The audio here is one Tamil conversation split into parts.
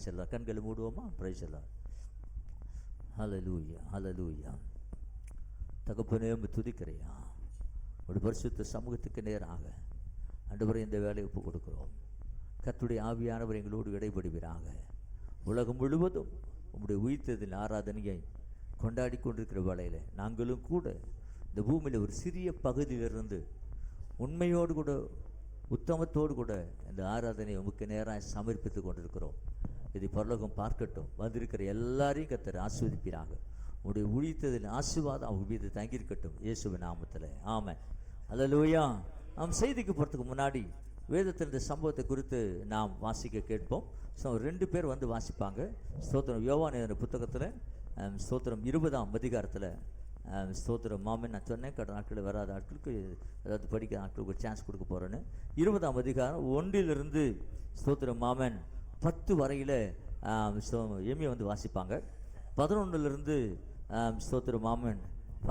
செல்லலாம். கண்களை மூடுவோமா? பிரைஸ் எல்லாம். ஹல்லேலூயா, ஹல்லேலூயா. தகப்பனே, துதிக்கிறையா ஒரு பரிசுத்த சமூகத்துக்கு நேராக ஆண்டவரே இந்த வேலையை ஒப்பு கொடுக்கிறோம். கர்த்தருடைய ஆவியானவர் எங்களோடு இடைபடுவீராக. உலகம் முழுவதும் உம்முடைய உயிர்த்ததின் ஆராதனையை கொண்டாடி கொண்டிருக்கிற வேளையில் நாங்களும் கூட இந்த பூமியில் ஒரு சிறிய பகுதியிலிருந்து உண்மையோடு கூட உத்தமத்தோடு கூட இந்த ஆராதனையை உமக்கு நேராக சமர்ப்பித்து கொண்டிருக்கிறோம். இதை பரலோகம் பார்க்கட்டும். வந்திருக்கிற எல்லாரையும் கர்த்தர் ஆசீர்வதிப்பீராக. உடைய உழித்ததில் ஆசீர்வாதம் அவங்க மீது தங்கியிருக்கட்டும் இயேசுவின் நாமத்தில். ஆமென். அல்லேலூயா. நாம் செய்திக்கு போகிறதுக்கு முன்னாடி வேதத்தின் இந்த சம்பவத்தை குறித்து நாம் வாசிக்க கேட்போம். ஸோ 2 பேர் வந்து வாசிப்பாங்க. ஸ்தோத்திரம். யோவான் என்ற புத்தகத்தில் ஸ்தோத்திரம் 20ஆம் அதிகாரத்தில் ஸ்தோத்திரம். மாமன் நான் சொன்னேன், கடந்த நாட்களில் வராத ஆட்களுக்கு அதாவது படிக்கிற ஆட்களுக்கு ஒரு சான்ஸ் கொடுக்க போகிறேன்னு. 20ஆம் அதிகாரம் 1லிருந்து ஸ்தோத்திரம் மாமன் 10 வரையில் எம்ஏ வந்து வாசிப்பாங்க. 11லிருந்து ஸ்தோத்திரம் மாமன்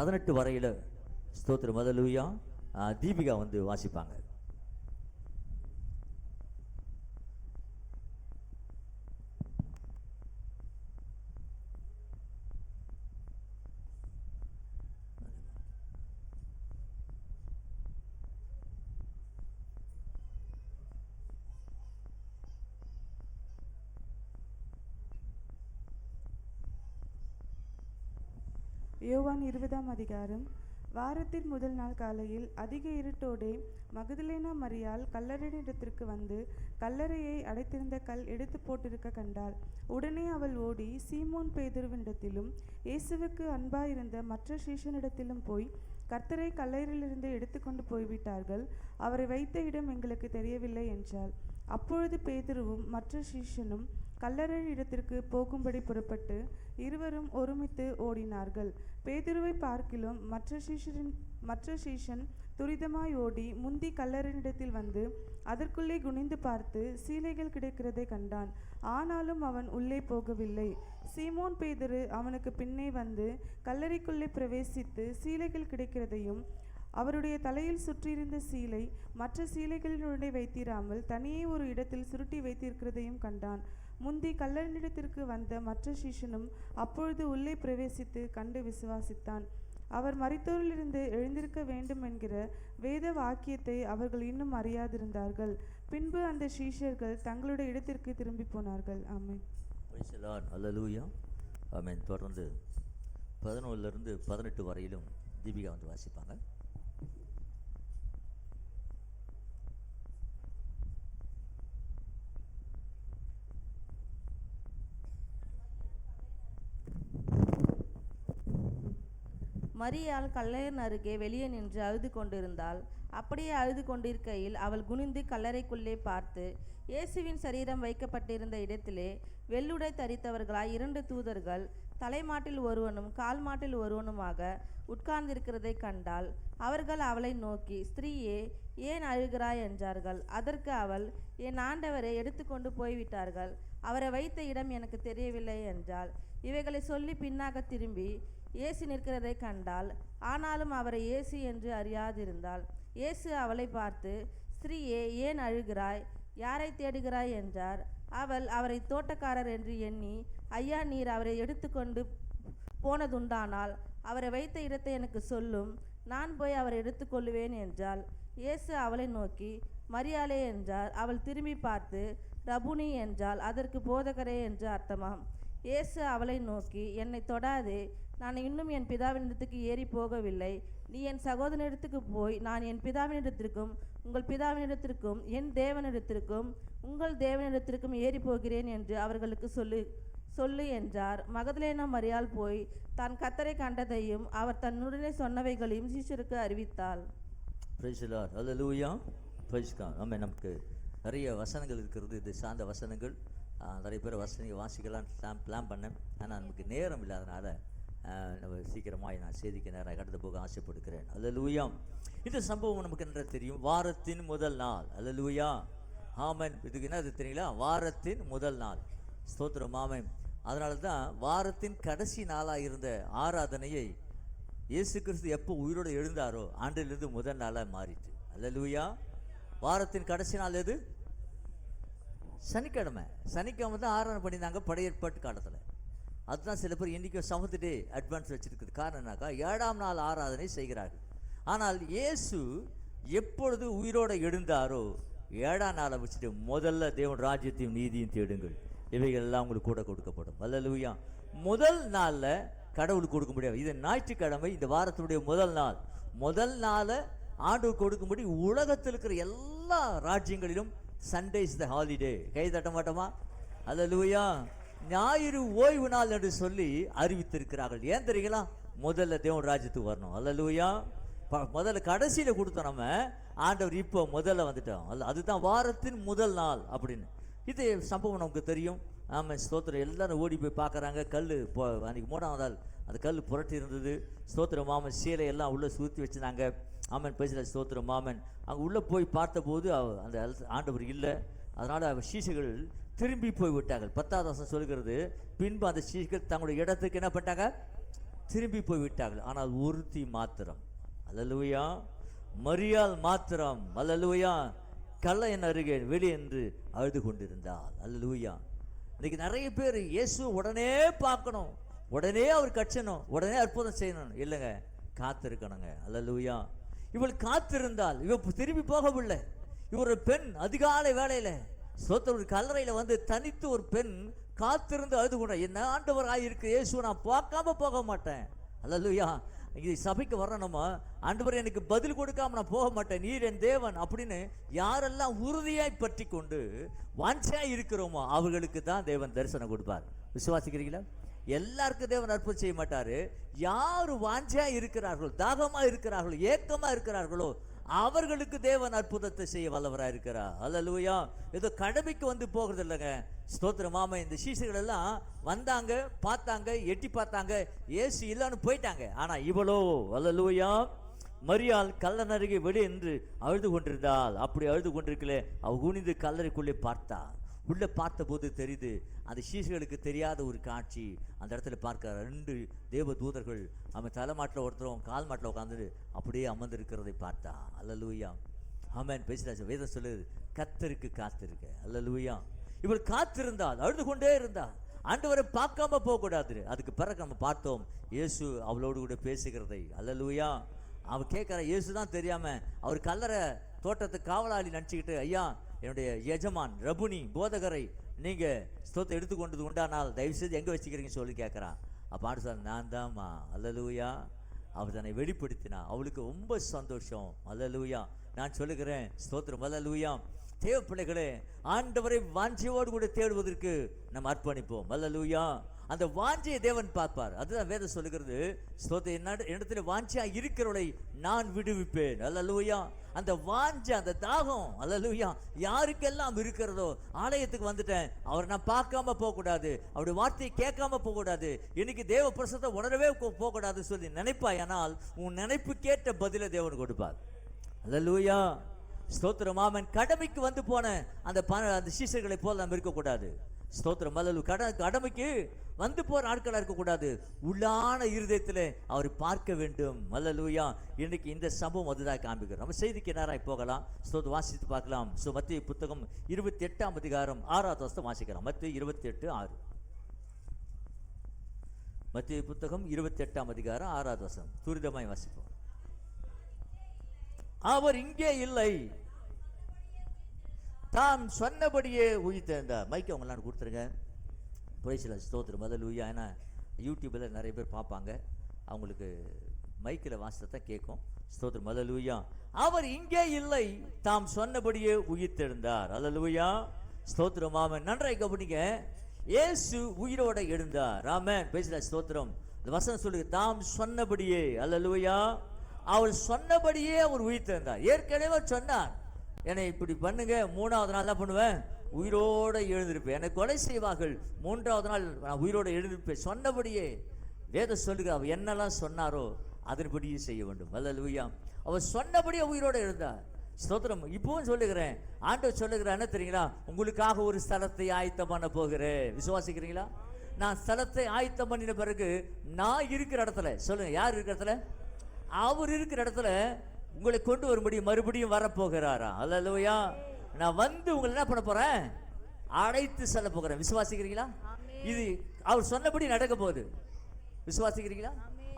18 வரையில் ஸ்தோத்திரம் அல்லேலூயா தீபிகா வந்து வாசிப்பாங்க. யோவான் 20ஆம் அதிகாரம். வாரத்தின் முதல் நாள் காலையில் அதிக இருட்டோடே மகதலேனா மரியாள் கல்லறையிடத்திற்கு வந்து கல்லறையை அடைத்திருந்த கல் எடுத்து போட்டிருக்க கண்டாள். உடனே அவள் ஓடி சீமோன் பேதுருவினிடத்திலும் இயேசுவுக்கு அன்பாயிருந்த மற்ற சீஷனிடத்திலும் போய், கர்த்தரை கல்லறையிலிருந்து எடுத்துக்கொண்டு போய்விட்டார்கள், அவரை வைத்த இடம் எங்களுக்கு தெரியவில்லை என்றாள். அப்பொழுது பேதுருவும் மற்ற சீஷனும் கல்லறை இடத்திற்கு போகும்படி புறப்பட்டு இருவரும் ஒருமித்து ஓடினார்கள். பேதுருவை பார்க்கிலும் மற்ற சீஷன் துரிதமாய் ஓடி முந்தி கல்லறையிடத்தில் வந்து அதற்குள்ளே குனிந்து பார்த்து சீலைகள் கிடைக்கிறதை கண்டான். ஆனாலும் அவன் உள்ளே போகவில்லை. சீமோன் பேதுரு அவனுக்கு பின்னே வந்து கல்லறைக்குள்ளே பிரவேசித்து சீலைகள் கிடைக்கிறதையும் அவருடைய தலையில் சுற்றியிருந்த சீலை மற்ற சீலைகளினுடைய வைத்திராமல் தனியே ஒரு இடத்தில் சுருட்டி வைத்திருக்கிறதையும் கண்டான். முந்தி கல்லறையிடத்திற்கு வந்த மற்ற சீஷனும் அப்பொழுது உள்ளே பிரவேசித்து கண்டு விசுவாசித்தான். அவர் மரித்தோரிலிருந்து எழுந்திருக்க வேண்டும் என்கிற வேத வாக்கியத்தை அவர்கள் இன்னும் அறியாதிருந்தார்கள். பின்பு அந்த சீஷர்கள் தங்களுடைய இடத்திற்கு திரும்பி போனார்கள். ஆமென். அல்லேலூயா. ஆமென். தொடர்ந்து 11லிருந்து 18 வரையிலும் தீபிகா வந்து வாசிப்பாங்க. மரியாள் கல்லறையின் அருகே வெளியே நின்று அழுது கொண்டிருந்தாள். அப்படியே அழுது கொண்டிருக்கையில் அவள் குனிந்து கல்லறைக்குள்ளே பார்த்து, இயேசுவின் சரீரம் வைக்கப்பட்டிருந்த இடத்திலே வெள்ளுடை தரித்தவர்களாய் 2 தூதர்கள் தலைமாட்டில் ஒருவனும் கால் மாட்டில் ஒருவனுமாக உட்கார்ந்திருக்கிறதை கண்டாள். அவர்கள் அவளை நோக்கி, ஸ்திரீயே, ஏன் அழுகிறாய் என்றார்கள். அதற்கு அவள், என் ஆண்டவரை எடுத்துக்கொண்டு போய்விட்டார்கள், அவரை வைத்த இடம் எனக்கு தெரியவில்லை என்றாள். இவைகளை சொல்லி பின்னாக திரும்பி இயேசு நிற்கிறதை கண்டாள். ஆனாலும் அவரை இயேசு என்று அறியாதிருந்தாள். இயேசு அவளை பார்த்து, ஸ்திரீயே, ஏன் அழுகிறாய்? யாரை தேடுகிறாய் என்றார். அவள் அவரை தோட்டக்காரர் என்று எண்ணி, ஐயா, நீர் அவரை எடுத்துக்கொண்டு போனதுண்டானால் அவரை வைத்த இடத்தை எனக்கு சொல்லும், நான் போய் அவரை எடுத்துக்கொள்ளுவேன் என்றாள். இயேசு அவளை நோக்கி, மரியாளே என்றார். அவள் திரும்பி பார்த்து ரபுனி என்றாள். அதற்கு போதகரே என்று அர்த்தமாம். இயேசு அவளை நோக்கி, என்னை தொடாதே, நான் இன்னும் என் பிதாவினிடத்துக்கு ஏறி போகவில்லை. நீ என் சகோதரனிடத்துக்கு போய், நான் என் பிதாவினிடத்திற்கும் உங்கள் பிதாவினிடத்திற்கும் என் தேவனிடத்திற்கும் உங்கள் தேவனிடத்திற்கும் ஏறி போகிறேன் என்று அவர்களுக்கு சொல்லு என்றார். மகதலேனா மரியாள் போய் தான் கர்த்தரை கண்டதையும் அவர் தன்னுடனே சொன்னவைகளையும் சீஷருக்கு அறிவித்தாள். நமக்கு நிறைய வசனங்கள் இருக்கிறது. இது சார்ந்த வசனங்கள் நிறைய பேர் வசனங்கள் வாசிக்கலாம் பிளான் பண்ணேன். ஆனால் நமக்கு நேரம் இல்லாதனால நம்ம சீக்கிரமாக நான் செய்திக்கு நேரம் கடந்து போக ஆசைப்படுகிறேன். அல்லேலூயா. இந்த சம்பவம் நமக்கு என்ன தெரியும்? வாரத்தின் முதல் நாள். அல்லேலூயா. ஆமென். இதுக்கு என்ன தெரியுங்களா? வாரத்தின் முதல் நாள். ஸ்தோத்திரம். ஆமென். அதனால தான் வாரத்தின் கடைசி நாளாக இருந்த ஆராதனையை இயேசு கிறிஸ்து எப்போ உயிரோடு எழுந்தாரோ ஆண்டிலிருந்து முதல் நாளாக மாறிட்டு. அல்லேலூயா. வாரத்தின் கடைசி நாள் எது? சனிக்கிழமை தான் ஆராதனை பண்ணியிருந்தாங்க பழைய ஏற்பாட்டு காலத்தில். அதுதான் சில பேர் இன்றைக்கும் செவன்த் டே அட்வான்ஸ் வச்சிருக்குது. காரணம் என்னக்கா, 7ஆம் நாள் ஆராதனை செய்கிறார்கள். ஆனால் இயேசு எப்பொழுது உயிரோடு எழுந்தாரோ 7ஆம் நாளை வச்சுட்டு முதல்ல தேவன் ராஜ்யத்தையும் நீதியும் தேடுங்கள், இவைகள் எல்லாம் உங்களுக்கு கூட கொடுக்கப்படும். அல்லேலூயா. முதல் நாளில் கடவுளுக்கு கொடுக்க முடியாது. இது ஞாயிற்றுக்கிழமை, இந்த வாரத்தினுடைய முதல் நாளை ஆண்டவர் கொடுக்கும்படி உலகத்தில் இருக்கிற எல்லா ராஜ்யங்களிலும் சண்டே இஸ் த ஹாலிடே. கை தட்ட மாட்டோமா? அல்லேலூயா. ஞாயிறு ஓய்வு நாள் என்று சொல்லி அறிவித்திருக்கிறார்கள். ஏன் தெரியுங்களா? முதல்ல தேவன் ராஜ்யத்துக்கு வரணும். அல்லேலூயா. முதல்ல கடைசியில் கொடுத்தோம் நம்ம, ஆண்டவர் இப்போ முதல்ல வந்துட்டோம். அதுதான் வாரத்தின் முதல் நாள் அப்படின்னு. இது சம்பவம் நமக்கு தெரியும். ஆமாம், ஸ்தோத்திரம். எல்லாரும் ஓடி போய் பார்க்குறாங்க. கல் அன்றைக்கி 3ஆம் நாள் அந்த கல் புரட்டி இருந்தது. ஸ்தோத்திரம். மாமன் சீலை எல்லாம் உள்ளே சுற்றி வச்சுருந்தாங்க. ஆமன் பேசல. ஸ்தோத்திரம். மாமன் அங்கே உள்ளே போய் பார்த்தபோது அந்த ஆண்டவர் இல்லை. அதனால் சீசைகள் திரும்பி போய் விட்டார்கள். 10ஆவது வசனம் சொல்கிறது, பின்பு அந்த சீசைகள் தங்களுடைய இடத்துக்கு என்ன பண்ணிட்டாங்க? திரும்பி போய் விட்டார்கள். ஆனால் ஒருத்தி மாத்திரம், அல்லேலூயா, மரியாள் மாத்திரம், அல்லேலூயா, கல்லையின் அருகே வெளியென்று அழுது கொண்டிருந்தாள். அல்லேலூயா. இன்னைக்கு நிறைய பேர் இயேசு உடனே பார்க்கணும், உடனே அவர் கட்சணும், உடனே அற்புதம் செய்யணும். இல்லைங்க, காத்திருக்கணுங்க. அல்லேலூயா. இவள் காத்திருந்தால், இவ திரும்பி போகவில்லை. இவர் ஒரு பெண் அதிகாலை வேளையில ஒரு கல்லறையில வந்து தனித்து ஒரு பெண் காத்திருந்து அழுது கொண்ட, என்ன ஆண்டவர் ஆயிருக்கு இயேசு, நான் பார்க்காம போக மாட்டேன். அல்லேலூயா. இது சபைக்கு வரணுமா? ஆண்டவர் எனக்கு பதில் கொடுக்காம நான் போக மாட்டேன், நீர் என் தேவன் அப்படின்னு யாரெல்லாம் உறுதியாய் பற்றி கொண்டு வாஞ்சியாய் இருக்கிறோமோ அவர்களுக்கு தான் தேவன் தரிசனம் கொடுப்பார். விசுவாசிக்கிறீங்களா? எல்லாருக்கும் தேவன் அற்புதம் செய்ய மாட்டாரு. யார் வாஞ்சியா இருக்கிறார்களோ, தாகமா இருக்கிறார்களோ, ஏக்கமா இருக்கிறார்களோ அவர்களுக்கு தேவன் அற்புதத்தை செய்ய வல்லவராக இருக்கிறார். அல்லேலூயா. ஏதோ கடமைக்கு வந்து போகிறது இல்லைங்க. ஸ்தோத்திரம். மாமா, இந்த சீசைகள் எல்லாம் வந்தாங்க, பார்த்தாங்க, எட்டி பார்த்தாங்க, இயேசு இல்லைன்னு போயிட்டாங்க. ஆனா இவளோ, அல்லேலூயா, மரியாள் கல்லன் அருகே வெளியென்று அழுது கொண்டிருந்தாள். அப்படி அழுது கொண்டிருக்கல, அவ குனிந்து கல்லறைக்குள்ளே பார்த்தா. உள்ள பார்த்த போது தெரியுது, அந்த சீசைகளுக்கு தெரியாத ஒரு காட்சி. அந்த இடத்துல பார்க்க 2 தேவ தூதர்கள் அவன் தலைமாட்டில் ஒருத்தரும் கால் மாட்டில் உட்காந்து அப்படியே அமர்ந்திருக்கிறதை பார்த்தா. அல்லேலூயா. ஆமென். பேசுறாச்சு. வேதம் சொல்லுது, கர்த்தருக்கு காத்திருக்க. அல்லேலூயா. இவள் காத்திருந்தாள், அழுது கொண்டே இருந்தாள். ஆண்டவரை பார்க்காம போகக்கூடாது. அதுக்கு பிறகு நம்ம பார்த்தோம் இயேசு அவளோடு கூட பேசுகிறதை. அல்லேலூயா. அவன் கேட்குற, இயேசு தான் தெரியாம அவர் கல்லறை தோட்டத்துக்கு காவலாளி நினச்சிக்கிட்டு, ஐயா, என்னுடைய எஜமான் ரபுனி போதகரை நீங்க ஸ்தோத்திரம் எடுத்துக்கொண்டது உண்டானால் தயவுசெய்து எங்க வச்சுக்கிறீங்கன்னு சொல்லி கேட்குறான். அப்போ ஆண்டு சார், நான் தான்மா. அல்லேலூயா. அவர் தன்னை வெளிப்படுத்தினா. அவளுக்கு ரொம்ப சந்தோஷம். அல்லேலூயா. நான் சொல்லுகிறேன், ஸ்தோத்திரம். அல்லேலூயா. தேவ பிள்ளைகளே, ஆண்டவரை வாஞ்சியோடு கூட தேடுவதற்கு நம்ம அர்ப்பணிப்போம். அல்லேலூயா. அந்த வாஞ்சியை தேவன் பார்ப்பார். அதுதான் வேதம் சொல்லுகிறது, ஸ்தோத்திரம், என்னிடத்துல வாஞ்சியா இருக்கிறவளை நான் விடுவிப்பேன். அல்லேலூயா. அந்த வாஞ்சை, அந்த தாகம், அல்லேலூயா, யாருக்கெல்லாம் இருக்கிறதோ, ஆலயத்துக்கு வந்துட்டேன், அவரை நான் பார்க்காம போகக்கூடாது, அவருடைய வார்த்தையை கேட்காம போகக்கூடாது, இன்னைக்கு தேவ பிரசத்தை உணரவே போகக்கூடாது சொல்லி நினைப்பாய். ஆனால் உன் நினைப்பு கேட்ட பதில தேவன் கொடுப்பார். அல்லேலூயா. ஸ்தோத்திரம். ஆமென். கடமைக்கு வந்து போன அந்த சீசர்களை போல நாம் இருக்கக்கூடாது. ஸ்தோத்திரம். அல்லேலூயா. கடமைக்கு வந்து போற ஆட்களா இருக்கக்கூடாது. உள்ளான இருதயத்தில் அவரை பார்க்க வேண்டும். அல்லேலூயா. இன்னைக்கு இந்த சம்பவம் அதுதான் காண்பிக்கிறோம். நம்ம செய்திக்கு நேராக போகலாம். ஸ்தோத்திரம். வாசித்து பார்க்கலாம். மத்தேயு புத்தகம் 28ஆம் அதிகாரம் 6வது வசனம் வாசிக்கலாம். மத்தேயு 28:6. மத்தேயு புத்தகம் 28ஆம் அதிகாரம் 6வது வசனம் துரிதமாய் வாசிப்போம். அவர் இங்கே இல்லை, தாம் சொன்னபடியே உயிர்த்தெழுந்தார். மைக்கை அவங்களாம் கொடுத்துருங்க. புரைசில. ஸ்தோத்திரம். அல்லேலூயா. ஏன்னா யூடியூப்ல நிறைய பேர் பார்ப்பாங்க, அவங்களுக்கு மைக்கில் வாசித்தான் கேட்கும். ஸ்தோத்திரம். அல்லேலூயா. அவர் இங்கே இல்லை, தாம் சொன்னபடியே உயிர்த்தெழுந்தார். அல்லேலூயா. ஸ்தோத்திரம். ஆமென். நன்றாய் கவனிங்க. இயேசு உயிரோட எழுந்தார். ஆமென். பேசல. ஸ்தோத்திரம். இந்த வசனம் சொல்லுங்க, தாம் சொன்னபடியே. அல்லேலூயா. அவர் சொன்னபடியே அவர் உயிர்த்தெழுந்தார். ஏற்கனவே சொன்னார், என்னை இப்படி பண்ணுங்க, 3ஆவது நாள் தான் பண்ணுவேன், உயிரோடு எழுந்திருப்பேன். என்னை கொலை செய்வார்கள், 3ஆவது நாள் நான் உயிரோடு எழுந்திருப்பேன். சொன்னபடியே. வேதம் சொல்லுங்க, அவர் என்னெல்லாம் சொன்னாரோ அதன்படியே செய்ய வேண்டும். அல்லேலூயா. அவர் சொன்னபடியே உயிரோடு எழுந்தார். ஸ்தோத்திரம். இப்பவும் சொல்லுகிறேன், ஆண்டவர் சொல்லுகிறேன், என்ன தெரியுங்களா, உங்களுக்காக ஒரு ஸ்தலத்தை ஆயத்தம் பண்ண போகிறேன். விசுவாசிக்கிறீங்களா? நான் ஸ்தலத்தை ஆயத்தம் பண்ணின பிறகு நான் இருக்கிற இடத்துல, சொல்லுங்க, யார் இருக்கிற இடத்துல? அவர் இருக்கிற இடத்துல உங்களை கொண்டு வரும்படி மறுபடியும் வரப்போகிறாரா? அல்லேலூயா. நான் வந்து உங்களை என்ன பண்ண போறேன்? அழைத்து செல்ல போகிறேன். விசுவாசிக்கிறீங்களா? இது அவர் சொன்னபடி நடக்க போகுது. விசுவாசிக்கிறீங்களா?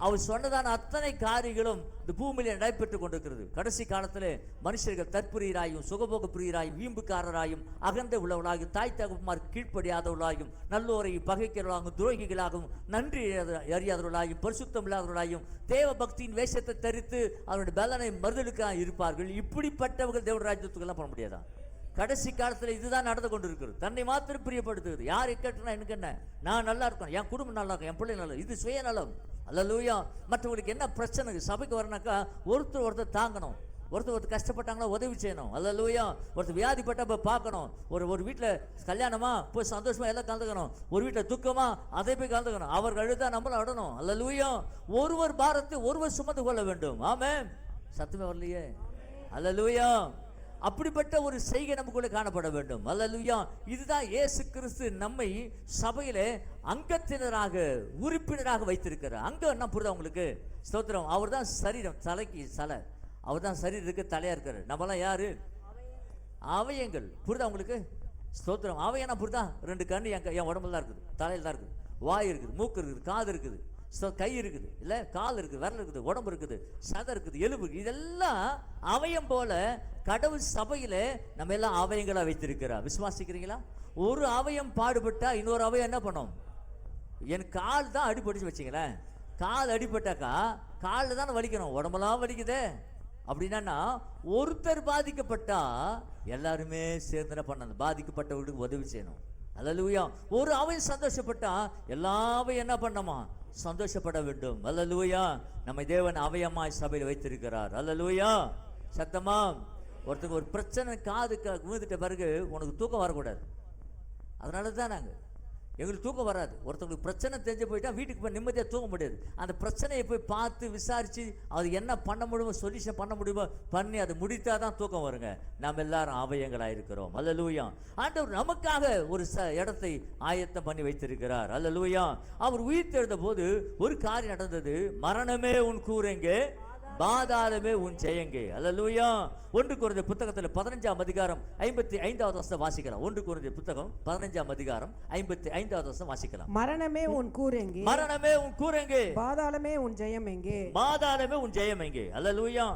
அவர் சொன்னதான அத்தனை காரியங்களும் இந்த பூமியில நடைபெற்றுக் கொண்டிருக்கிறது. கடைசி காலத்திலே மனுஷர்கள் தற்புரியராயும் சுகபோக பிரியராயும் வீம்புக்காரராயும் அகந்த உள்ளவர்களாயும் தாய் தகப்பமார் கீழ்ப்படியாதவர்களாயும் நல்லோரையும் பகைக்கிறவர்களாகவும் துரோகிகளாகவும் நன்றி அறியாதவர்களாயும் பரிசுத்தம் இல்லாதவர்களாயும் தேவ பக்தியின் வேஷத்தை தரித்து அவருடைய பலனை மறுதலுக்காக இருப்பார்கள். இப்படிப்பட்டவர்கள் தேவ ராஜ்யத்துக்கெல்லாம் பண்ண முடியாதா? கடைசி காலத்தில் இதுதான் நடந்து கொண்டு இருக்கிறது. தன்னை மாத்திரம் பிரியப்படுத்துகிறது. யார் கேட்டனா எனக்கு என்ன, நான் நல்லா இருக்கணும், என் குடும்பம் நல்லா இருக்கும், என் பிள்ளை நல்லா, இது சுயநலம். அல்லேலூயா. மற்றவங்களுக்கு என்ன பிரச்சனை, சபைக்கு வரனாக்கா ஒருத்தர் தாங்கணும், ஒருத்தர் கஷ்டப்பட்டாங்களா உதவி செய்யணும். அல்லேலூயா. ஒருத்தர் வியாதிப்பட்ட போய் பார்க்கணும். ஒரு வீட்டில் கல்யாணமா போய் சந்தோஷமா எல்லாம் கலந்துக்கணும். ஒரு வீட்டில் துக்கமா அதை போய் கலந்துக்கணும். அவர்கள் அழுதா நம்மளும் அடணும். அல்லேலூயா. ஒருவர் பாரத்தை ஒருவர் சுமந்து கொள்ள வேண்டும். ஆமென். சத்தமே வரலையே. அல்லேலூயா. அப்படிப்பட்ட ஒரு செய்கை நமக்குள்ளே காணப்பட வேண்டும். அல்லேலூயா. இதுதான் இயேசு கிறிஸ்து நம்மை சபையிலே அங்கத்தினராக உறுப்பினராக வைத்திருக்கிறார். அங்க என்ன புரியுதா உங்களுக்கு? ஸ்தோத்திரம். அவர் தான் சரீரம், தலைக்கு சலை. அவர் தான் சரீரத்துக்கு தலையா இருக்காரு. நம்மளாம் யாரு? அவயங்கள். புரியுதா உங்களுக்கு? ஸ்தோத்திரம். அவயனா புரியுதா? 2 கண்ணு என் உடம்புல தான் இருக்குது, தலையில தான் இருக்குது, வாய் இருக்குது, மூக்கு இருக்குது, காது இருக்குது, கை இருக்குது, இல்ல கால் இருக்குது, விரல் இருக்குது, உடம்பு இருக்குது, சதை இருக்குது, எலும்பு, இதெல்லாம் அவயம் போல கடவுள் சபையில நம்ம எல்லாம் அவயங்களா வைத்திருக்கிறார். விசுவாசிக்கிறீங்களா? ஒரு அவயம் பாடுபட்டா இன்னொரு அவயம் என்ன பண்ணும்? என் கால் தான் அடிபடிச்சு வச்சுங்களேன். கால் அடிபட்டாக்கா காலில் தானே வலிக்கணும், உடம்பெல்லாம் வலிக்குதே. அப்படின்னா ஒருத்தர் பாதிக்கப்பட்டா எல்லாருமே சேர்ந்து பண்ணணும், பாதிக்கப்பட்டவர்களுக்கு உதவி செய்யணும். அல்லேலூயா. ஒரு அவன் சந்தோஷப்பட்டா எல்லாவையும் என்ன பண்ணமா சந்தோஷப்பட வேண்டும். அல்லேலூயா. நம்ம தேவன் அவயமாய் சபையில் வைத்திருக்கிறார். அல்லேலூயா. சத்தமா. ஒருத்தருக்கு ஒரு பிரச்சனை காது விழுந்துட்ட பிறகு உனக்கு தூக்கம் வரக்கூடாது. அதனால தான் எங்களுக்கு தூக்கம் வராது. ஒருத்தவங்களுக்கு பிரச்சனை தெரிஞ்சு போயிட்டா வீட்டுக்கு போய் நிம்மதியாக தூங்க முடியாது. அந்த பிரச்சனையை போய் பார்த்து விசாரித்து அது என்ன பண்ண முடியுமோ, சொல்யூஷன் பண்ண முடியுமோ பண்ணி அதை முடித்தா தான் தூக்கம் வருங்க. நாம் எல்லாரும் அவயங்களாக இருக்கிறோம். அல்லேலூயா. ஆண்டவர் நமக்காக ஒரு இடத்தை ஆயத்தம் பண்ணி வைத்திருக்கிறார். அல்லேலூயா. அவர் உயிர் தெழுந்த போது ஒரு காரியம் நடந்தது. மரணமே உன் கூரெங்கே, பாதாளமே உன் ஜெயங்கே. அல்லேலூயா. 1 கொரிந்தியர் புத்தகத்தில் 15ஆம் அதிகாரம் 55வது வசனம் வாசிக்கலாம். 1 கொரிந்தியர் புத்தகம் 15ஆம் அதிகாரம் 55வது வசனம் வாசிக்கலாம். மரணமே உன் கூரெங்கே, மரணமே உன் கூரெங்கே, பாதாளமே உன் ஜெயம் எங்கே, பாதாளமே உன் ஜெயம் எங்கே. அல்லேலூயா.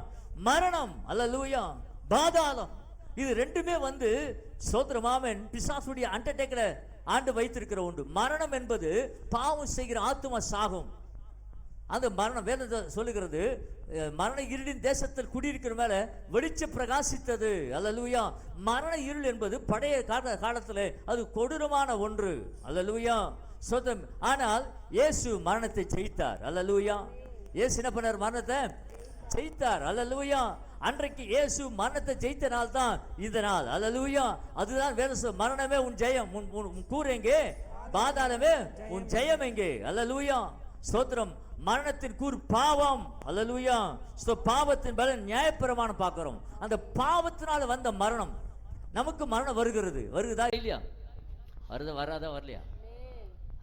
மரணம், அல்லேலூயா, பாதாளம், இது ரெண்டுமே சோத்திரமாமன் பிசாசுடைய அண்டர்டேக்கரை ஆண்டு வைத்திருக்கிற உண்டு. மரணம் என்பது பாவம் செய்கிற ஆத்தும சாகும். அந்த மரணம் வேதம் சொல்லுகிறது, மரண இருளின் தேசத்தில் குடியிருக்கிற மேல வெளிச்சம் பிரகாசித்தது. அல்லேலூயா. மரண இருள் என்பது பழைய காலத்தில் அது கொடூரமான ஒன்று. அல்லேலூயா. சோதம். ஆனால் இயேசு மரணத்தை ஜெயித்தார். அல்லேலூயா. இயேசு என்ன பண்ணார்? மரணத்தை ஜெயித்தார். அல்லேலூயா. அன்றைக்கு இயேசு மரணத்தை ஜெயித்த நாள் தான் இந்த நாள். அல்லேலூயா. அதுதான் வேதம். மரணமே உன் ஜெயம், உன் கூர் எங்கே, பாதாளமே உன் ஜெயம் எங்கே. அல்லேலூயா. ஸ்தோத்திரம். மரணத்தின் கூர் பாவம். அல்லேலூயா. பாவத்தின் பலன் நியாயப்பிரமாணம் பார்க்கிறோம். அந்த பாவத்தினால வந்த மரணம், நமக்கு மரணம் வருகிறதா இல்லையா? வராதா வரலையா?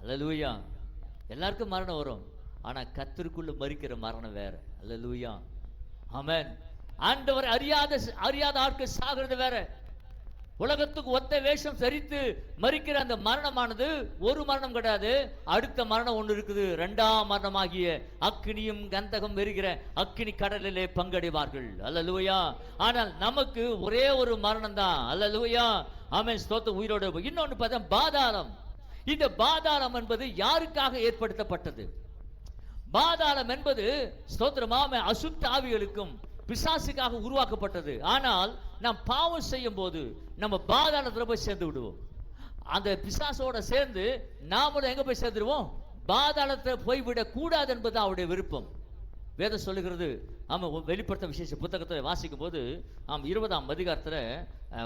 அல்லேலூயா. எல்லாருக்கும் மரணம் வரும். ஆனா கர்த்தருக்குள்ள மரிக்கிற மரணம் வேற. அல்லேலூயா. ஆமென். ஆண்டவர் அறியாத ஆட்கள் சாகிறது வேற. உலகத்துக்கு ஒத்த வேஷம் சரித்து மரிக்கிற அந்த மரணமானது ஒரு மரணம் கிடையாது. அடுத்த மரணம் ஒன்று இருக்குது. 2ஆம் மரணமாகிய அக்கினியும் கந்தகம் வெறுகிற அக்கினி கடலிலே பங்கடைவார்கள். அல்லேலூயா. ஆனால் நமக்கு ஒரே ஒரு மரணம் தான். அல்லேலூயா. ஆமென். ஸ்தோத்திரம். உயிரோடு. இன்னொன்று பார்த்தா பாதாளம். இந்த பாதாளம் என்பது யாருக்காக ஏற்படுத்தப்பட்டது? பாதாளம் என்பது ஸ்தோத்திரமாம அசுத்த ஆவிகளுக்கும் பிசாசுக்காக உருவாக்கப்பட்டது. ஆனால் நாம் பாவம் செய்யும் போது நம்ம பாதாளத்துல போய் சேர்ந்து விடுவோம். அந்த பிசாசோட சேர்ந்து நாமளும் எங்க போய் சேர்ந்துருவோம்? பாதாளத்தை போய்விடக் கூடாது என்பது அவருடைய விருப்பம். வேதம் சொல்லுகிறது. ஆமா, வெளிப்படுத்த விசேஷ புத்தகத்தை வாசிக்கும் போது 20ஆம் அதிகாரத்துல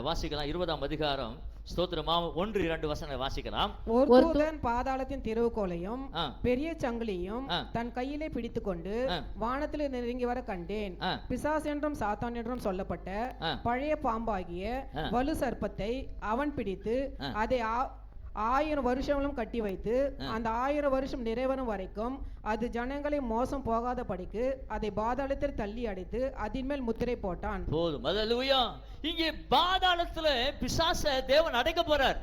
வாசிக்கலாம். 20ஆம் அதிகாரம் ஸ்தோத்திரமா 1-2 வசனங்களை வாசிக்கலாம். ஒரு தூதன் பாதாளத்தின் திறவுகோலையும் பெரிய சங்கிலியும் தன் கையிலே பிடித்துக் கொண்டு வானத்தில் நெருங்கி வர கண்டேன். பிசாஸ் என்றும் சாத்தான் என்றும் சொல்லப்பட்ட பழைய பாம்பாகிய வலு சர்ப்பத்தை அவன் பிடித்து அதை 1000 வருஷங்களும் கட்டி வைத்து அந்த 1000 வருஷம் நிறைவரும் வரைக்கும் அது ஜனங்களை மோசம் போகாத படிக்கு அதை பாதாளத்தில் தள்ளி அடைத்து அதன் மேல் முத்திரை போட்டான். போதும். அல்லேலூயா. இங்கே பாதாளத்துல பிசாச தேவன் அடைக்க போறார்.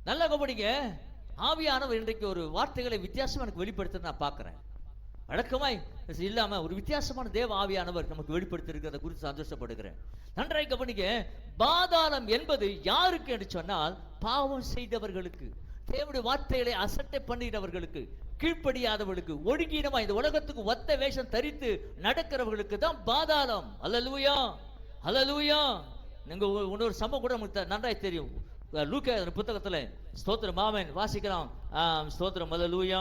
நல்லா கவனிங்க. ஆவியானவர் இன்றைக்கு ஒரு வார்த்தைகளை வித்தியாசமா எனக்கு வெளிப்படுத்த நான் பார்க்கிறேன். வழக்கமாய் இல்லாம ஒரு வித்தியாசமான தேவ ஆவியானவர் நமக்கு வெளிப்படுத்தி இருக்கிறத குறித்து சந்தோஷப்படுகிறேன். நன்றாய் கவனிங்க. பாதாளம் என்பது யாருக்கு என்று சொன்னால், பாவம் செய்தவர்களுக்கு, தேவனுடைய வார்த்தைகளை அசட்டை பண்ணினவர்களுக்கு, கீழ்ப்படியாதவர்களுக்கு, ஒடுங்கினமா இந்த உலகத்துக்கு ஒத்த வேஷம் தரித்து நடக்கிறவர்களுக்கு தான் பாதாளம். அல்லேலூயா, அல்லேலூயா. நீங்க இன்னொரு சம்பவம் கூட நமக்கு நன்றாய் தெரியும். லூக்கா புத்தகத்துல ஸ்தோத்திரம் ஆமென் வாசிக்கலாம். ஸ்தோத்திரம் அல்லேலூயா.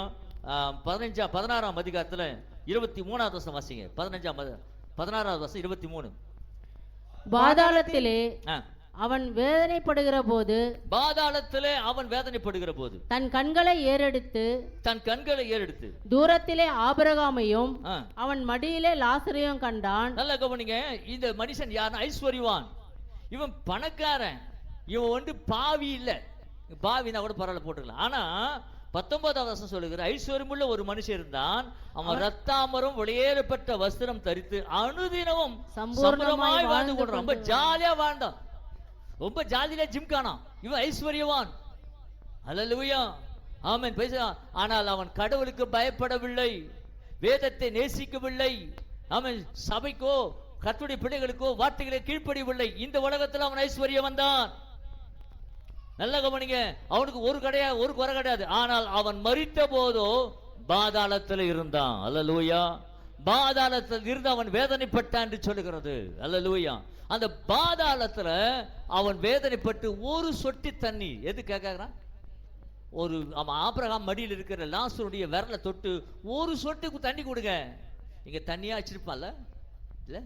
16ஆம் அதிகாரத்துல 23வது வசனம் வாசிங்க. 16வது வசனம் 23. பாதாளத்திலே அவன் வேதனைப்படுகிற போது, பாதாளத்திலே அவன் வேதனைப்படுகிற போது தன் கண்களை ஏறெடுத்து தூரத்திலே ஆபிரகாமையும் அவன் மடியிலே லாசரையும் கண்டான். நல்லா கவனிங்க. இந்த மனுஷன் யார்? ஐஸ்வர்யவான். இவன் பணக்காரன். இவன் பாவி இல்ல. பாவினா கூட பரவாயில்ல போட்டுக்கலாம். ஆனா 19வது வசனம் சொல்லுகிற, ஐஸ்வர்யமுள்ள ஒரு மனுஷன் இருந்தான். அவன் ரத்தாமரம் வெளியேறப்பட்ட வஸ்திரம் தரித்து அனுதினமும் சம்பூர்ணமாய் வாழ்ந்து கொண்டான். ரொம்ப ஜாலியா வாழ்ந்தான். ரொம்ப ஜாலியில ஜிம்கானான். இவன் ஐஸ்வர்யவான். அல்லேலூயா, ஆமென். ஆனால் அவன் கடவுளுக்கு பயப்படவில்லை, வேதத்தை நேசிக்கவில்லை. அவன் சபைக்கோ கர்த்தருடைய பிள்ளைகளுக்கோ வார்த்தைகளை கீழ்ப்படியவில்லை. இந்த உலகத்தில் அவன் ஐஸ்வர்யம் தான். நல்ல கவனிங்க. அவனுக்கு ஒரு குறை கிடையாது. ஆனால் அவன் மரித்த போதோ பாதாளத்தில் இருந்தான். அல்லேலூயா. பாதாளத்தில் இருந்து அவன் வேதனைப்பட்டான் என்று சொல்லுகிறது. அல்லேலூயா. அந்த பாதாளத்துல அவன் வேதனைப்பட்டு ஒரு சொட்டு தண்ணி எது கேட்கிறான்? ஒரு ஆபிரகாம் மடியில் இருக்கிற லாசருடைய விரலை தொட்டு ஒரு சொட்டுக்கு தண்ணி கொடுங்க. இங்க தண்ணியா வச்சிருப்பான்ல, இல்ல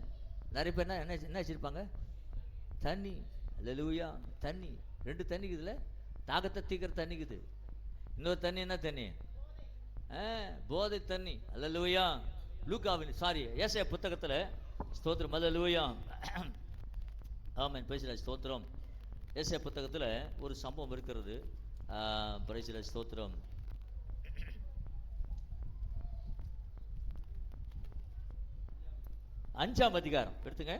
நிறைய பேர் என்ன வச்சிருப்பாங்க? தண்ணி. அல்லேலூயா. தண்ணி. 2 தண்ணிக்குதுல, தாகத்தை தீக்கிற தண்ணிக்குது. இன்னொரு தண்ணி என்ன தண்ணி? போதை தண்ணி. அல்லேலூயா. லூக்காவின் ஏசாயா புத்தகத்துல ஸ்தோத்திரம் அல்லேலூயா. ஆமென். பிரைஸ் ஸ்தோத்திரம். ஏசாயா புத்தகத்துல ஒரு சம்பவம் இருக்கிறது. பிரைஸ் ஸ்தோத்திரம். அஞ்சாம் அதிகாரம் எடுத்துங்க.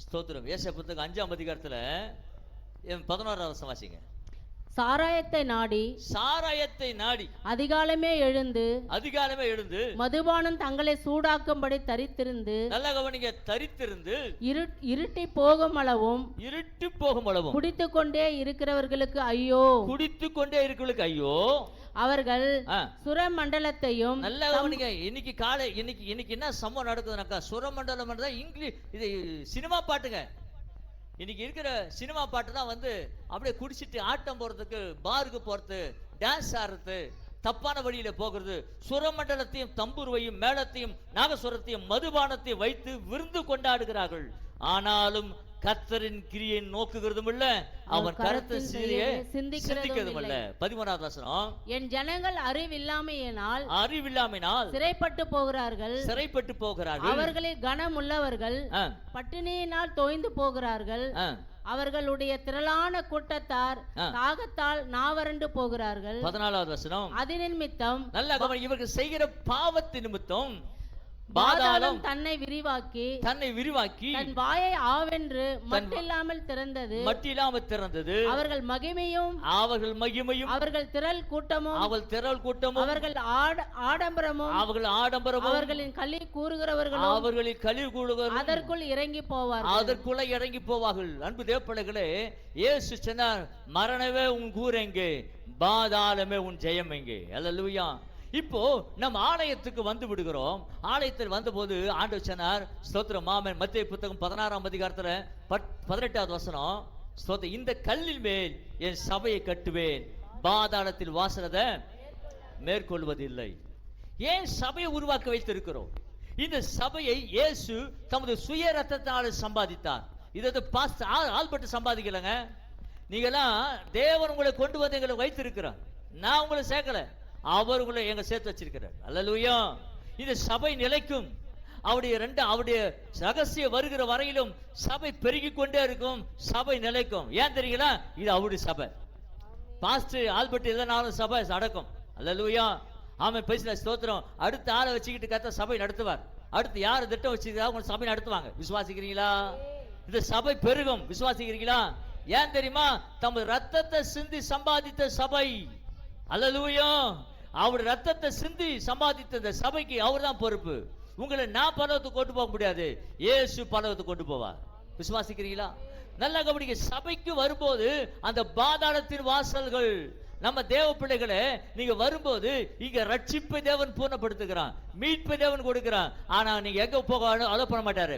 ஸ்தோத்திரம். ஏசாயா புத்தகம் 5ஆம் அதிகாரத்துல 11வது வசனம் வாசிங்க. சாராயத்தை நாடி அதிகாலமே எழுந்து மதுபானம் தங்களை சூடாக்கும்படி தரித்திருந்து, நல்லா கவனிங்க, தரித்திருந்து இருட்டி போகும் அளவும் குடித்துக் கொண்டே இருக்கிறவர்களுக்கு ஐயோ, அவர்கள் சுரமண்டலத்தையும். நல்லா கவனிங்க. இன்னைக்கு என்ன சம்பவம் நடக்குதுனாக்கா, சுரமண்டலம் இங்கிலீஷ் இது சினிமா பாட்டுங்க. இன்னைக்கு இருக்கிற சினிமா பாட்டு தான் அப்படியே குடிச்சிட்டு ஆட்டம் போறதுக்கு, பாருக்கு போறது, டான்ஸ் ஆடுறது, தப்பான வழியில போகிறது. சுரமண்டலத்தையும் தம்புருவையும் மேளத்தையும் நாகசுரத்தையும் மதுபானத்தையும் வைத்து விருந்து கொண்டாடுகிறார்கள். ஆனாலும் கர்த்தரின் கிரியை நோக்குகிறதும் இல்ல, அவன் கருத்தை சிந்திக்கிறதும் இல்ல. 11வது வசனம். என் ஜனங்கள் அறிவில்லாமையினால் சிறைப்பட்டு போகிறார்கள். அவர்களில் கனம் உள்ளவர்கள் பட்டினியினால் தோய்ந்து போகிறார்கள். அவர்களுடைய திரளான கூட்டத்தார் தாகத்தால் நாவறண்டு போகிறார்கள். 14வது வசனம். அது நிமித்தம், நல்ல கவனி, இவர்கள் செய்கிற பாவத்தின் நிமித்தம் பாதாளம் தன்னை விரிவாக்கி தன் வாயை ஆவென்று மட்டில்லாமல் திறந்தது. அவர்கள் மகிமையும் அவர்கள் திரள் கூட்டமும் அவர்கள் ஆடம்பரமும் அவர்களின் களி கூறுகிறவர்களும் அதற்குள் இறங்கி போவார்கள். அன்பு தேவப்பிள்ளைகளே, இயேசு சொன்னார், மரணமே உன் கூர் எங்கே, பாதாளமே உன் ஜெயம் எங்கே. அல்லேலூயா. இப்போ நம்ம ஆலயத்துக்கு வந்து விடுகிறோம். ஆலயத்தில் வந்தபோது ஆண்டவர் சொன்னார், ஸ்தோத்திரம் ஆமென். மத்தேயு புத்தகம் 16ஆம் அதிகாரத்துல 18வது வசனம். ஸ்தோத்திரம். இந்த கல்லின் மேல் என் சபையை கட்டுவேன், பாதாளத்தில் வாசலதை மேற்கொள்வதில்லை. ஏன் சபையை உருவாக்க வைத்திருக்கிறோம்? இந்த சபையை இயேசு தமது சுய ரத்தத்தால் சம்பாதித்தார். இதை ஆள்பட்டு சம்பாதிக்கலங்க. நீங்களாம் தேவன் உங்களை கொண்டு வந்து எங்களை வைத்திருக்கிறார். நான் உங்களை சேர்க்கல, அவர் உங்களை எங்க சேர்த்து வச்சிருக்கிறார். அல்லேலூயா. இந்த சபை நிலைக்கும். அவருடைய ரகசிய வருகிற வரையிலும் சபை பெருகி கொண்டே இருக்கும், சபை நிலைக்கும். ஏன் தெரியுங்களா? இது அவருடைய சபை. பாஸ்டர் ஆல்பர்ட் இல்லைனாலும் சபை அடக்கும். அல்லேலூயா. ஆமென். பேசல ஸ்தோத்திரம். அடுத்த ஆளை வச்சுக்கிட்டு கத்த சபை நடத்துவார். அடுத்து யார் திட்டம் வச்சிருக்கா உங்க சபை நடத்துவாங்க. விசுவாசிக்கிறீங்களா? இந்த சபை பெருகும். விசுவாசிக்கிறீங்களா? ஏன் தெரியுமா? தமது ரத்தத்தை சிந்தி சம்பாதித்த சபை. அல்லேலூயா. அவருடைய ரத்தத்தை சிந்தி சம்பாதித்த இந்த சபைக்கு அவர் தான் பொறுப்பு. உங்களை நான் பரலோகத்துக்கு கொண்டு போக முடியாது, இயேசு பரலோகத்துக்கு கொண்டு போவார். விசுவாசிக்கிறீங்களா? நல்ல கவனிக்க. சபைக்கு வரும்போது அந்த பாதாளத்தின் வாசல்கள், நம்ம தேவ பிள்ளைகளே, நீங்க வரும்போது இங்க ரட்சிப்பை தேவன் பூர்ணப்படுத்துகிறான், மீட்பை தேவன் கொடுக்கிறான். ஆனா நீங்க எங்க போக அலோ பண்ண மாட்டாரு,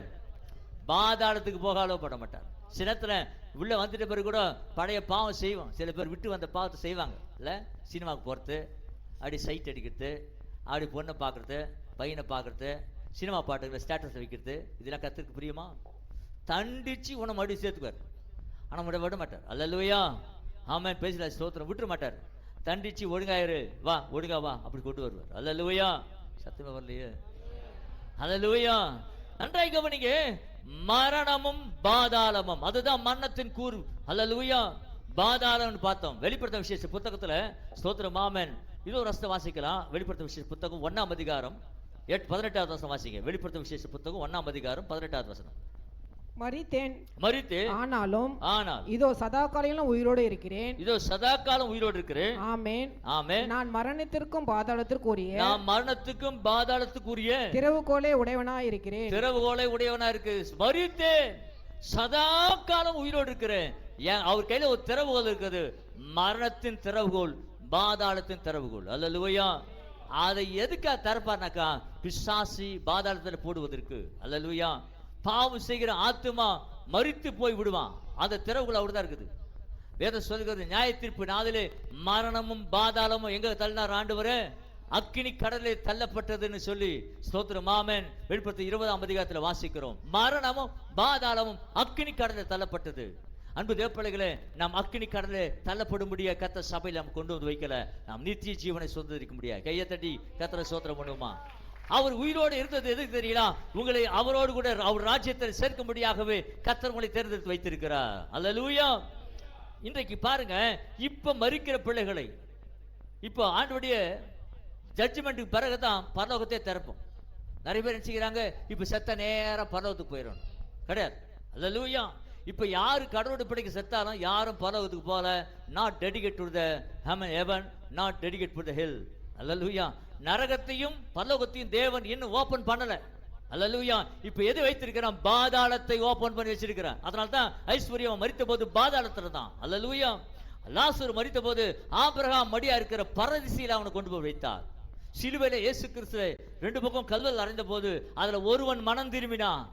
பாதாளத்துக்கு போக அலோ பண்ண மாட்டார். சிலத்துல உள்ள வந்துட்ட பிறகு கூட பழைய பாவம் செய்வோம். சில பேர் விட்டு வந்த பாவத்தை செய்வாங்க இல்ல, சினிமாவுக்கு போறது, அப்படி சைட் அடிக்கிறது, அப்படி பொண்ணை பார்க்கறது, பையனை பார்க்கறது, சினிமா பாட்டுகளை ஸ்டேட்டஸ் வைக்கிறது, இதெல்லாம் கத்துக்கு பிரியமா? தண்டிச்சு உன்னை மறுபடியும் சேர்த்துக்குவார். ஆனா விட மாட்டார். அல்லேலூயா. ஆமென். பேசல ஸ்தோத்திரம். விட்டுற மாட்டார். தண்டிச்சு ஒழுங்காயிரு, வா ஒழுங்கா வா, அப்படி கொண்டு வருவார். அல்லேலூயா. சத்தமே வரலையே. அல்லேலூயா. நன்றாய் கவனிங்க. மரணமும் பாதாளமும், அதுதான் மரணத்தின் கூறு. அல்லேலூயா. பாதாளம்னு பார்த்தோம் வெளிப்படுத்தின விசேஷ புத்தகத்துல. ஸ்தோத்திரம். ஆமென். இது ஒரு ரசத்தை வாசிக்கலாம். வெளிப்படுத்தின விசேஷ புத்தகம் 1ஆம் அதிகாரம் 18வது வசனம் வாசிங்க. வெளிப்படுத்தின விசேஷ புத்தகம் 1ஆம் அதிகாரம் 18வது வசனம். மரித்தேன், ஆனாலும் இதோ சதா காலம் உயிரோடு இருக்கிறேன். இதோ சதா காலம் உயிரோடு இருக்கிறேன். ஆமென். ஆமென். நான் மரணத்திற்கும் பாதாளத்திற்குரிய திறவுகோலை உடையவனாய் இருக்கிறேன். திறவுகோலை உடையவனா இருக்கு. மரித்தேன், சதா காலம் உயிரோடு இருக்கிறேன். ஏன்? அவர் கையில ஒரு திறவுகோல் இருக்குது. மரணத்தின் திறவுகோல், பாதாளத்தின் திறவுகோல். அல்லேலூயா. அதை எதுக்கா திறப்பார்னாக்கா, பிசாசி பாதாளத்தில் போடுவதற்கு. அல்லேலூயா. பாவம் செய்கிற ஆத்துமா மரித்து போய் விடுவான். அந்த திறவுகள் அவர்தான் இருக்குது. வேதம் சொல்கிறது, நியாய தீர்ப்பு நாளிலே மரணமும் பாதாளமும் எங்க தள்ளினார் ஆண்டவரே? அக்கினி கடலிலே தள்ளப்பட்டதுன்னு சொல்லி. ஸ்தோத்திரம். ஆமென். வெளிப்படுத்தின 20ஆம் அதிகாரத்தில் வாசிக்கிறோம். மரணமும் பாதாளமும் அக்கினி கடலில் தள்ளப்பட்டது. அன்பு தேவப்பிள்ளைகளே, நாம் அக்கினி கடலே தள்ளப்படும்படியா கர்த்தர் சபையில் நாம் கொண்டு வந்து வைக்கல. நாம் நித்திய ஜீவனை சுதந்திரிக்க முடியாது. கையை தட்டி கர்த்தரை ஸ்தோத்திரம் பண்ணுவோமா? அவர் உயிரோடு இருந்தது எதுக்கு தெரியல? உங்களை அவரோடு கூட அவர் ராஜ்யத்தில் சேர்க்கும்படியாகவே கர்த்தர் உங்களை தேர்ந்தெடுத்து வைத்திருக்கிறார். அல்லேலூயா. இன்றைக்கு பாருங்க, இப்ப மரிக்கிற பிள்ளைகளை இப்போ ஆண்டவருடைய ஜட்ஜ்மெண்ட்டுக்கு பிறகுதான் பரலோகத்தை திறப்போம். நிறைய பேர் நினைச்சுக்கிறாங்க இப்ப செத்த நேரம் பரலோகத்துக்கு போயிடணும். கிடையாது. அல்லேலூயா. இப்ப யாரு கடவுளுடைய பிள்ளைக்கு செத்தாலும் யாரும் பரலோகத்துக்கு போல. Not dedicate to the heaven, not dedicate to the hell. அல்லேலூயா. நரகத்தையும் பரலோகத்தையும் தேவன் இன்னும் ஓபன் பண்ணல. அல்லேலூயா. இப்ப எது வைத்திருக்கிறான்? பாதாளத்தை ஓபன் பண்ணி வச்சிருக்கிறான். அதனால தான் ஐஸ்வர்யம் மரித்த போது பாதாளத்துல தான். அல்லேலூயா. லாசரு மரித்த போது ஆபிரகாம் மடியா இருக்கிற பரதீசில அவனை கொண்டு போய் வைத்தார். சிலுவையில இயேசு கிறிஸ்து 2 பக்கம் கல்வல் அறைந்த போது அதுல ஒருவன் மனம் திரும்பினான்.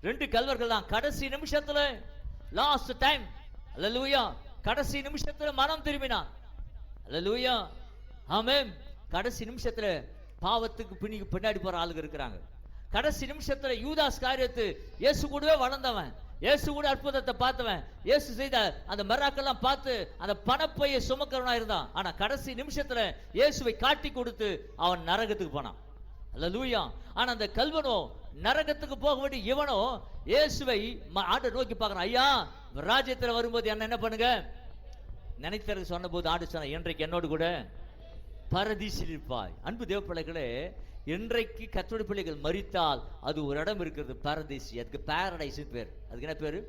2 கல்வர்கள் தான். கடைசி நிமிஷத்துல, லாஸ்ட் டைம். அல்லேலூயா. கடைசி நிமிஷத்துல மனம் திரும்பினான். அல்லேலூயா. ஆமென். கடைசி நிமிஷத்துல பாவத்துக்கு பின்னாடி போற ஆளுங்க இருக்கிறாங்க. கடைசி நிமிஷத்துல யூதாஸ் காரியத்து இயேசு கூடவே வளர்ந்தவன், இயேசு கூட அற்புதத்தை பார்த்தவன், இயேசு செய்த அந்த மிராக்கெல்லாம் பார்த்து அந்த பணப்பையை சுமக்கிறவனா இருந்தான். ஆனா கடைசி நிமிஷத்துல இயேசுவை காட்டி கொடுத்து அவன் நரகத்துக்கு போனான். அல்லேலூயா. ஆனா அந்த கல்வனோ நரகத்துக்கு போக வேண்டிய இவனோ இயேசுவை ஆண்டவர் நோக்கி பார்க்கறான். ஐயா, ராஜ்யத்துல வரும்போது என்ன பண்ணுங்க நினைத்தது சொன்ன போது ஆண்டு சொன்ன, இன்றைக்கு என்னோடு கூட பரதீசில் இருப்பாய். அன்பு தேவ பிள்ளைகளே, இன்றைக்கு கர்த்தருடைய பிள்ளைகள் மரித்தால் அது ஒரு இடம் இருக்கிறது, பரதீசி. அதுக்கு பாரடைஸ் பேர். அதுக்கு என்ன பேரு?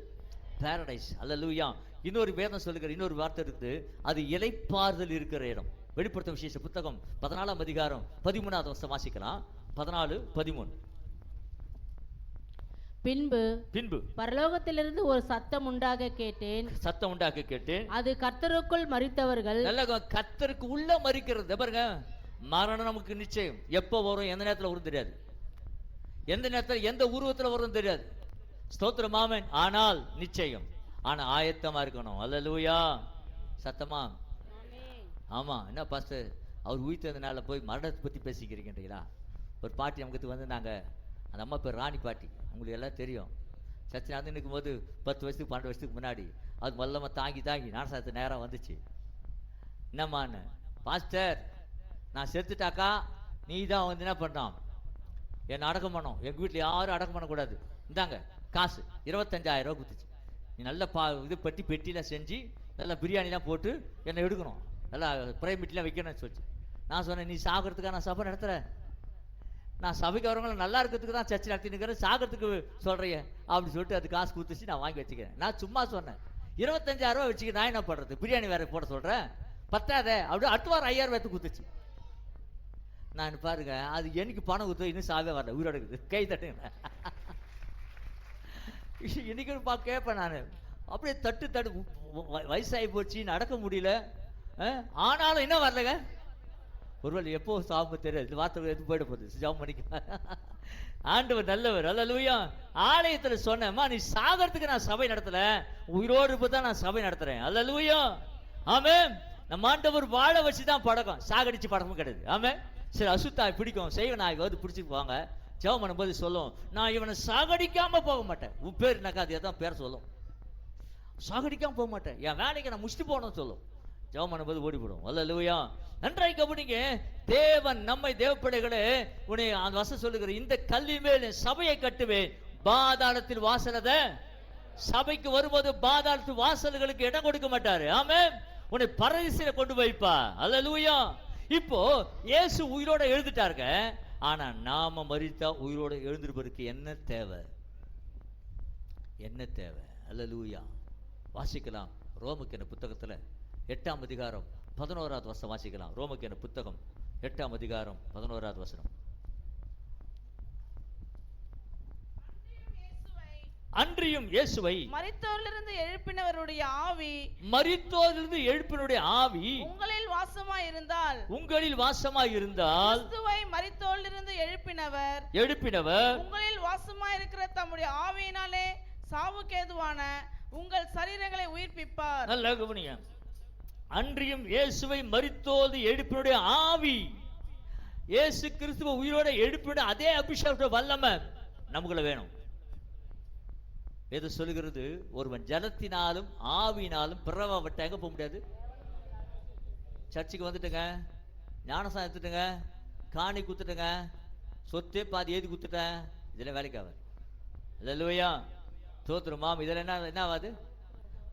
பாரடைஸ். அல்லேலூயா. இன்னொரு வேதம் சொல்லுகிற இன்னொரு வார்த்தை இருக்குது, அது இளைப்பாறுதல் இருக்கிற இடம். வெளிப்படுத்தின விசேஷ புத்தகம் 14ஆம் அதிகாரம் 13வது வசனம் வாசிக்கலாம். 14:13. பின்பு பரலோகத்திலிருந்து ஒரு சத்தம் உண்டாக கேட்டேன். அது கர்த்தருக்குள் மரித்தவர்கள். நல்ல கர்த்தருக்கு உள்ள மரிக்கிறது. பாருங்க, மரணம் நமக்கு நிச்சயம். எப்போ வரும், எந்த நேரத்தில் வரும் தெரியாது, எந்த நேரத்தில் எந்த உருவத்தில் வரும் தெரியாது. ஸ்தோத்திரம். ஆமென். ஆனால் நிச்சயம். ஆனா ஆயத்தமா இருக்கணும். அல்லேலூயா. சத்தமா? ஆமா. என்ன பாஸ்டர், அவர் உயிர்த்ததுனால போய் மரணத்தை பத்தி பேசிக்கிறீங்களா? ஒரு பாட்டி நமக்கு வந்து நாங்க, அந்த அம்மா பேர் ராணி பாட்டி, உங்களுக்கு எல்லாம் தெரியும். சர்ச்சை வந்து நிற்கும் போது 10 வருஷத்துக்கு 12 வருஷத்துக்கு முன்னாடி அது மல்லமாக தாங்கி ஞானசாரத்து நேரம் வந்துச்சு. என்னம்மான்னு, பாஸ்டர் நான் செத்துட்டாக்கா நீ தான் வந்து என்ன பண்ணோம், என்னை அடக்கம் பண்ணோம். எங்கள் வீட்டில் யாரும் அடக்கம் பண்ணக்கூடாது. இந்தாங்க காசு 25,000 ரூபா கொடுத்துச்சு. நீ நல்ல இது பெட்டிலாம் செஞ்சு நல்லா பிரியாணிலாம் போட்டு என்னை எடுக்கணும், நல்லா பிரைமேட்லாம் வைக்கணும்னு சொல்லிச்சு. நான் சொன்னேன், நீ சாகிறதுக்காக நான் சபை நடத்துகிறேன், நான் சபைக்கு வரவங்களை நல்லா இருக்கிறதுக்கு தான் சர்ச்சை நடத்தினுக்கிறேன், சாகிறதுக்கு சொல்கிறேன் அப்படின்னு சொல்லிட்டு அது காசு கொடுத்துச்சு, நான் வாங்கி வச்சுக்கிறேன். நான் சும்மா சொன்னேன். 25,000 ரூபாய் வச்சுக்க நான் என்ன பண்றது? பிரியாணி வேற போட சொல்றேன், பத்தாதே. அப்படியே அடுத்த வாரம் 5,000 ரூபாய்க்கு குத்துச்சு. நான் பாருங்க, அது எனக்கு பணம் கொடுத்து இன்னும் சாவே வரல, உயிரோட இருக்குது. கை தட்டுங்க. இன்னைக்கு கேட்பேன் நான், அப்படியே தட்டு வயசாகி போச்சு, நடக்க முடியல, ஆனாலும் என்ன வரலங்க. ஒருவேளை எப்போ சாப்பிட தெரியாது, இந்த வார்த்தை எது போயிட போகுது. ஜாம் பண்ணிக்க. ஆண்டவர் நல்லவர். அல்லேலூயா. ஆலயத்துல சொன்னேம்மா, நீ சாகிறதுக்கு நான் சபை நடத்தல, உயிரோடு இருப்பதான் நான் சபை நடத்துறேன். அல்லேலூயா. ஆமென். நம்ம ஆண்டவர் வாழ வச்சுதான் பழக்கம், சாகடிச்சு பழக்கம் கிடையாது. ஆமென். சரி, அசுத்தாய் பிடிக்கும், செய்வ நாய் வந்து பிடிச்சிட்டு போவாங்க. ஜெபம் பண்ணும்போது சொல்லும், நான் இவனை சாகடிக்காம போக மாட்டேன். உன் பேருனாக்கா அது எதான் பேர் சொல்லும், சாகடிக்காம போக மாட்டேன், என் வேலைக்கு நான் முடிச்சுட்டு போகணும்னு சொல்லும். ஜெபம் பண்ணும்போது ஓடி போடும். அல்லேலூயா. நன்றாய் கவனிங்க, தேவன் நம்மை தேவப்பிள்ளைகளே, உன்னை அந்த வசனம் சொல்லுகிற, இந்த கல்லின் மேல் சபையை கட்டுவேன், பாதாளத்தில் வாசலத. சபைக்கு வரும்போது பாதாளத்து வாசல்களுக்கு இடம் கொடுக்க மாட்டாரு. ஆமென். உன்னை பரதீசில கொண்டு வைப்பா. அல்லேலூயா. இப்போ இயேசு உயிரோட எழுந்துட்டாருங்க, ஆனா நாம மரித்தா உயிரோட எழுந்திருப்பதற்கு என்ன தேவை? என்ன தேவை? அல்லேலூயா. வாசிக்கலாம் ரோமக்கேன புத்தகத்துல 8ஆம் அதிகாரம் 11வது வசனம் வாசிக்கலாம். ரோமக்கேன புத்தகம் 8ஆம் அதிகாரம் 11வது வசனம். அன்றியும் இயேசுவை மரித்தோரிலிருந்து எழுப்பினவருடைய ஆவி, மரித்தோரிலிருந்து எழுப்பினுடைய ஆவி உங்களில் வாசமாய் இருந்தால், உங்களில் வாசமாய் இருந்தால், கிறிஸ்துவை மரித்தோரிலிருந்து எழுப்பினவர் உங்களில் வாசமாய் இருக்கிற தம்முடைய ஆவியினாலே சாவுக்கேதுவான உங்கள் சரீரங்களை உயிர்ப்பிப்பார். நல்ல கவனிங்க. அன்றியும் இயேசுவை மரித்தோது எழுப்பினுடைய ஆவி, இயேசு கிறிஸ்துவ உயிரோட எழுப்பினுடைய அதே அபிஷேக வல்லமை நமக்குள்ள வேணும். எது சொல்லுகிறது? ஒருவன் ஜலத்தினாலும் ஆவியினாலும் பிறவாவிட்ட எங்க போக முடியாது? சர்ச்சுக்கு வந்துட்டுங்க, ஞானசானம் எடுத்துட்டுங்க, காணி குத்துட்டுங்க, சொத்தே பாதி ஏதி குத்துட்டேன், இதெல்லாம் வேலைக்காக. அல்லேலூயா. தோத்திரமாம். இதெல்லாம் என்ன ஆகாது?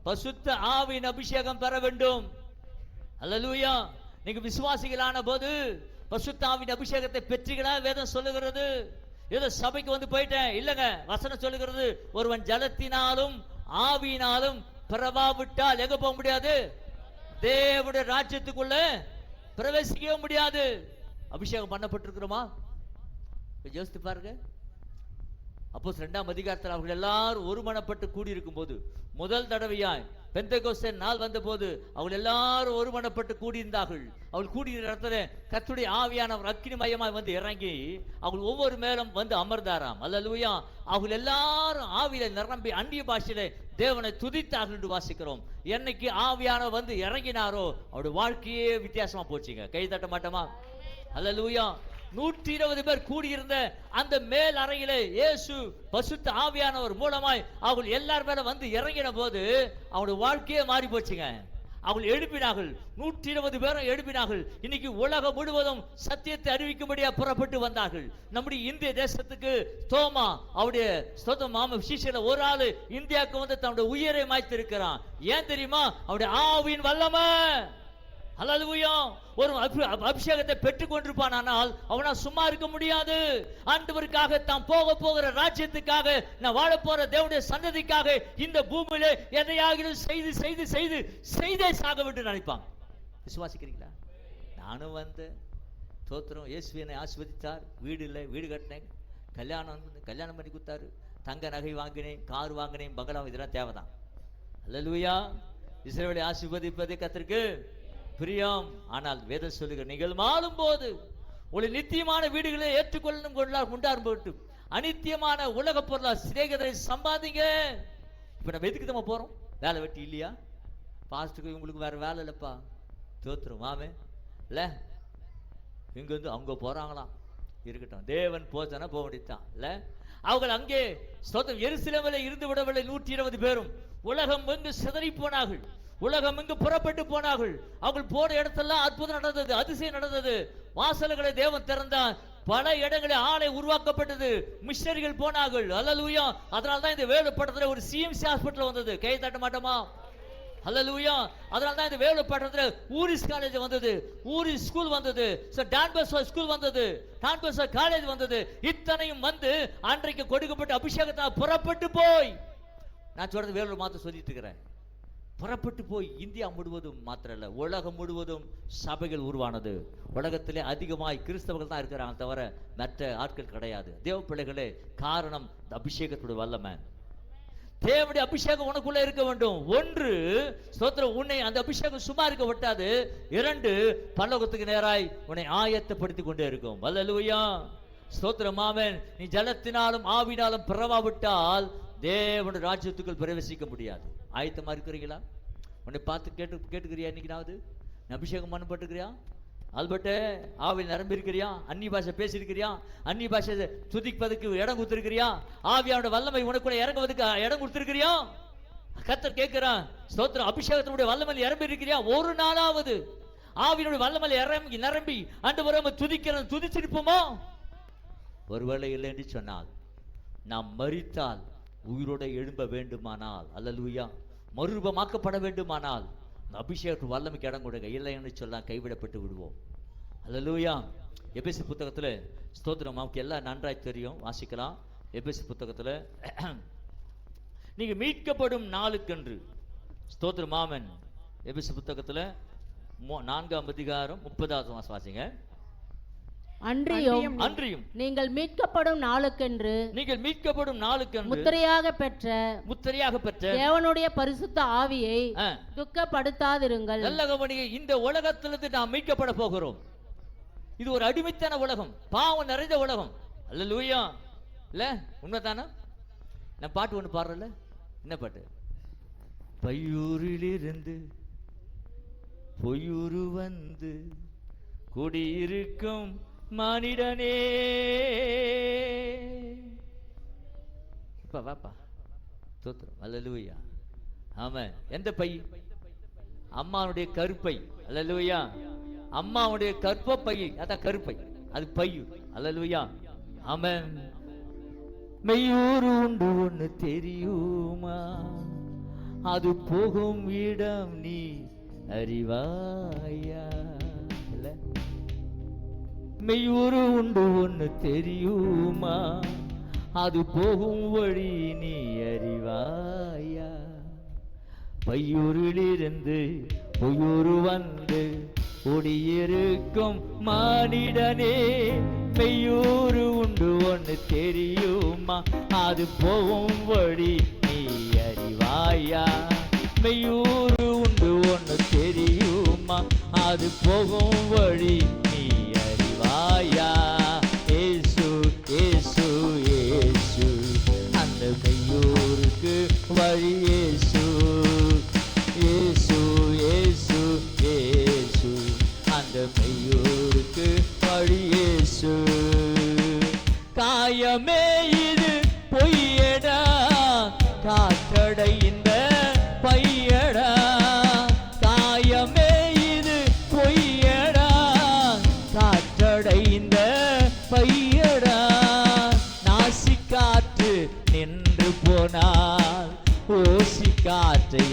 பசுத்த ஆவியின் அபிஷேகம் பெற வேண்டும். அல்லேலூயா. நீங்க விசுவாசிகளான போது பசுத்த ஆவியின் அபிஷேகத்தை பெற்றீங்களா? வேதம் சொல்லுகிறது. ஏதோ சபைக்கு வந்து போயிட்டேன் இல்லங்க, வசனம் சொல்லுகிறது, ஒருவன் ஜலத்தினாலும் ஆவியினாலும் பிறவாவிட்டால் எங்க போக முடியாது? தேவனுடைய ராஜ்யத்துக்குள்ள பிரவேசிக்கவே முடியாது. அபிஷேகம் பண்ணப்பட்டிருக்கிறோமா? யோசித்து பாருங்க. அப்போ 2ஆம் அதிகாரத்தில் அவர்கள் எல்லாரும் ஒருமனப்பட்டு கூடியிருக்கும் போது, முதல் தடவையாய் பெந்தெகோஸ்தே நாள் வந்த போது அவர்கள் எல்லாரும் ஒருமனப்பட்டு கூடியிருந்தார்கள். அவள் கூடியிருந்த இடத்துல கர்த்தருடைய ஆவியானவர் அக்கினிமயமாய் வந்து இறங்கி அவர்கள் ஒவ்வொரு மேலும் வந்து அமர்ந்தாராம். அல்லேலூயா. அவர்கள் எல்லாரும் ஆவியில நிரம்பி அந்நிய பாஷையில தேவனை துதித்தார்கள் என்று வாசிக்கிறோம். என்னைக்கு ஆவியானவர் வந்து இறங்கினாரோ அவருடைய வாழ்க்கையே வித்தியாசமா போச்சுங்க. கை தட்ட மாட்டோமா? அல்லேலூயா. 120 பேர் கூடியிருந்த அந்த மேல் அறையிலே இயேசு பசுத்த ஆவியானவர் மூலமாய் அவர்கள் எல்லார் மேல வந்து இறங்கின போது அவங்களுடைய வாழ்க்கையே மாறி போச்சுங்க. அவர்கள் எழுப்பினார்கள், 120 பேரும் எழுப்பினார்கள். இன்னைக்கு உலகம் முழுவதும் சத்தியத்தை அறிவிக்கும்படியா புறப்பட்டு வந்தார்கள். நம்முடைய இந்திய தேசத்துக்கு தோமா அவருடைய சொந்த மாம விசேஷ ஒரு ஆளு இந்தியாவுக்கு வந்து தன்னுடைய உயிரை மாய்த்து இருக்கிறான். ஏன் தெரியுமா? அவருடைய ஆவியின் வல்லமை. அல்லேலூயா. ஒரு அபிஷேகத்தை பெற்றுக் கொண்டிருப்பானால் அவனா சும்மா இருக்க முடியாது. ஆண்டவருக்காக தான் போகிற ராஜ்யத்துக்காக, நான் வாழ போற தேவனுடைய சந்ததிக்காக இந்த பூமியிலே எதையாகிலும் செய்து செய்து செய்து செய்தே சாக விட்டு நினைப்பான். விசுவாசிக்கிறீங்களா? நானும் வந்து தோத்திரம். இயேசு என்னை ஆசீர்வதித்தார். வீடு இல்லை, வீடு கட்டினேன். கல்யாணம் பண்ணி கொடுத்தாரு. தங்க நகை வாங்கினேன், கார் வாங்கினேன், பங்களா. இதெல்லாம் தேவைதான். அல்லேலூயா. இஸ்ரவேலை ஆசீர்வதிப்பதே கர்த்தருக்கு பிரியம். ஆனால் வேதம் சொல்லுகிற, நீங்கள் மாளும் போது ஒரு நித்தியமான வீடுகளை ஏற்றுக்கொள்ளணும் கொண்டாடும் போட்டு அநித்தியமான உலக பொருளா சிநேகிதரை சம்பாதிங்க. இப்ப நம்ம எதுக்கு நம்ம போறோம்? வேலை வெட்டி இல்லையா? பாஸ்டுக்கு உங்களுக்கு வேற வேலை இல்லப்பா. தோத்துரும் மாமே இல்ல, இங்க வந்து அவங்க போறாங்களாம். இருக்கட்டும், தேவன் போச்சனா போக வேண்டியதுதான் இல்ல. அவர்கள் அங்கே எருசலேமில் இருந்து விடவில்லை. 120 பேரும் உலகம் வந்து சிதறி போனார்கள். உலகம் இங்கு புறப்பட்டு போனார்கள். அவர்கள் போன இடத்தெல்லாம் அற்புதம் நடந்தது, அதிசயம் நடந்தது. வாசல்களை தேவன் திறந்தான். பல இடங்களில் ஆலை உருவாக்கப்பட்டது. மிஷனரிகள் போனார்கள். அல்லேலூயா. அதனால தான் இந்த வேலு பட்டத்துல ஒரு சிஎம்சி ஹாஸ்பிட்டல் வந்தது. கை தட்ட மாட்டோமா? அல்லேலூயா. அதனால தான் இந்த வேலு பட்டத்துல ஊரிஸ் காலேஜ் வந்தது, ஊரிஸ் ஸ்கூல் வந்தது, டான் பாஸ்கோ ஸ்கூல் வந்தது, டான் பாஸ்கோ காலேஜ் வந்தது. இத்தனையும் வந்து அன்றைக்கு கொடுக்கப்பட்ட அபிஷேகத்தை புறப்பட்டு போய், நான் சொல்றது வேலூர் மாத்த சொல்லிட்டு இருக்கிறேன். புறப்பட்டு போய் இந்தியா முழுவதும் மாத்திரம் இல்லை, உலகம் முழுவதும் சபைகள் உருவானது. உலகத்திலே அதிகமாய் கிறிஸ்தவர்கள் தான் இருக்கிறாங்க தவிர மற்ற ஆட்கள் கிடையாது. தேவ பிள்ளைகளே, காரணம் இந்த அபிஷேகத்துடைய வல்லமை. தேவனுடைய அபிஷேகம் உனக்குள்ள இருக்க வேண்டும். ஒன்று, ஸ்தோத்திரம், உன்னை அந்த அபிஷேகம் சும்மா இருக்க விட்டாது. இரண்டு, பரலோகத்துக்கு நேராய் உன்னை ஆயத்தப்படுத்தி கொண்டே இருக்கும். அல்லேலூயா, ஸ்தோத்திரம். ஆமென். நீ ஜலத்தினாலும் ஆவினாலும் பிறவாவிட்டால் தேவனுடைய ராஜ்யத்துக்குள் பிரவேசிக்க முடியாது. ஆயத்தமா இருக்கிறீங்களா? உன்னை பார்த்து கேட்டுக்கிறியா? இன்னைக்குனாவது அபிஷேகம் பண்ணப்பட்டிருக்கிறியா? ஆல்பர்ட்டே, ஆவியில் நிரம்பி இருக்கிறியா? அந்நிய பாஷை பேசியிருக்கிறியா? அந்நிய பாஷை துதிப்பதற்கு இடம் கொடுத்திருக்கிறியா? ஆவியானோட வல்லமை உனக்குள்ள இறங்குவதற்கு இடம் கொடுத்திருக்கிறியா? கர்த்தர் கேட்கிறான், ஸ்தோத்திரம், அபிஷேகத்தினுடைய வல்லமை நிரம்பி இருக்கிறியா? ஒரு நாளாவது ஆவியினுடைய வல்லமை நிரம்பி ஆண்டவரை துதிச்சிருப்போமோ? ஒருவேளை இல்லை என்று சொன்னால், நாம் மரித்தால் உயிரோட எழும்ப வேண்டுமானால், அல்லேலூயா, மறுரூபமாக்கப்பட வேண்டுமானால் அபிஷேகத்து வல்லமைக்கு இடம் கொடுங்க. இல்லைன்னு சொல்ல கைவிடப்பட்டு விடுவோம். அல்லேலூயா. எபேசு புத்தகத்தில், ஸ்தோத்திரம், நமக்கு எல்லாம் நன்றாய் தெரியும், வாசிக்கலாம். எபேசு புத்தகத்தில் நீங்க மீட்கப்படும் நாளுக்கென்று, ஸ்தோத்திரம், ஆமென். எபேசு புத்தகத்தில் 4ஆம் அதிகாரம் 30வது வாசிங்க. அன்றியும் நீங்கள் மீட்கப்படும் நாளுக்கென்று முத்திரையாக பெற்ற தேவனுடைய பரிசுத்த ஆவியை துக்கப்படுத்தாதிருங்கள். நல்ல கவனிங்க, இந்த உலகத்திலிருந்து நாம் மீட்கப்பட போகிறோம். இது ஒரு அடிமைத்தான உலகம், பாவம் நிறைந்த உலகம். அல்லேலூயா, இல்ல? உண்மைதானா? நான் பாட்டு ஒண்ணு பாடுறல, என்ன பாட்டு? பையூரிலிருந்து பொய்யூரு வந்து குடியிருக்கும் மானிடனே. வாப்பா, தோத்திரம். அல்லேலூயா, ஆமென். எந்த பை? அம்மாவுடைய கருப்பை. அல்லேலூயா, அம்மாவுடைய கற்பப்பை, அதான் கருப்பை, அது பையூர். அல்லேலூயா, ஆமென். மெய்யூர் உண்டு ஒண்ணு தெரியுமா? அது போகும் இடம் நீ அறிவாயா? மெய்யூரு உண்டு ஒண்ணு தெரியுமா? அது போகும் வழி நீ அறிவாயா? பையூரிலிருந்து பொய்யூரு வந்து குடியிருக்கும் மானிடனே, மெய்யூரு உண்டு ஒண்ணு தெரியுமா? அது போகும் வழி நீ அறிவாயா? மெய்யூரு உண்டு ஒண்ணு தெரியுமா? அது போகும் வழி நீ அறிவாயா? ஏசு ஏசு ஏசு, அந்த மெய்யூருக்கு வழி ஏசு. ஏசு ஏசு ஏசு, அந்த மெய்யூருக்கு வழி ஏசு. காயமே இது பொய்யடா, காற்றடை இந்த பையடா. காயமே இது பொய்யடா, காற்றடை இந்த பையடா. நாசி காற்று நின்று போனால் ஓசி காற்றை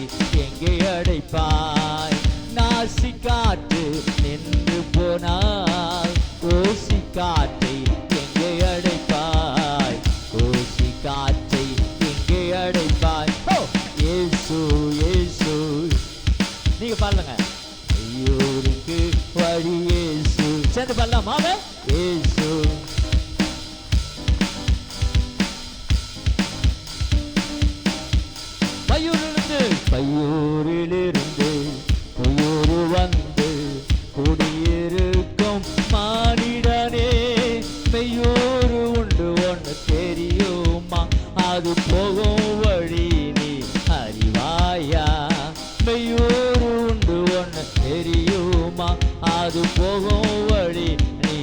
எங்கே அடைப்பாய்? நாசி காற்று நின்று போனால் ஓசி காற்றை எங்கே அடைப்பாய்? ஓசி காற்றை எங்கே அடைப்பாய்? ஏசு ஏசு, நீங்க பாருங்க. ஐயோருக்கு வழி ஏசு. சேர்ந்து பாடலாமா? ஏசு. பையூரிலிருந்து பொய்யூரு வந்து குடியிருக்கும் மானிடனே, மெய்யூரு உண்டு ஒண்ணு தெரியுமா? அது போகும் வழி நீ அறிவாயா? மெய்யூரு உண்டு ஒண்ணு தெரியுமா? அது போகும் வழி நீ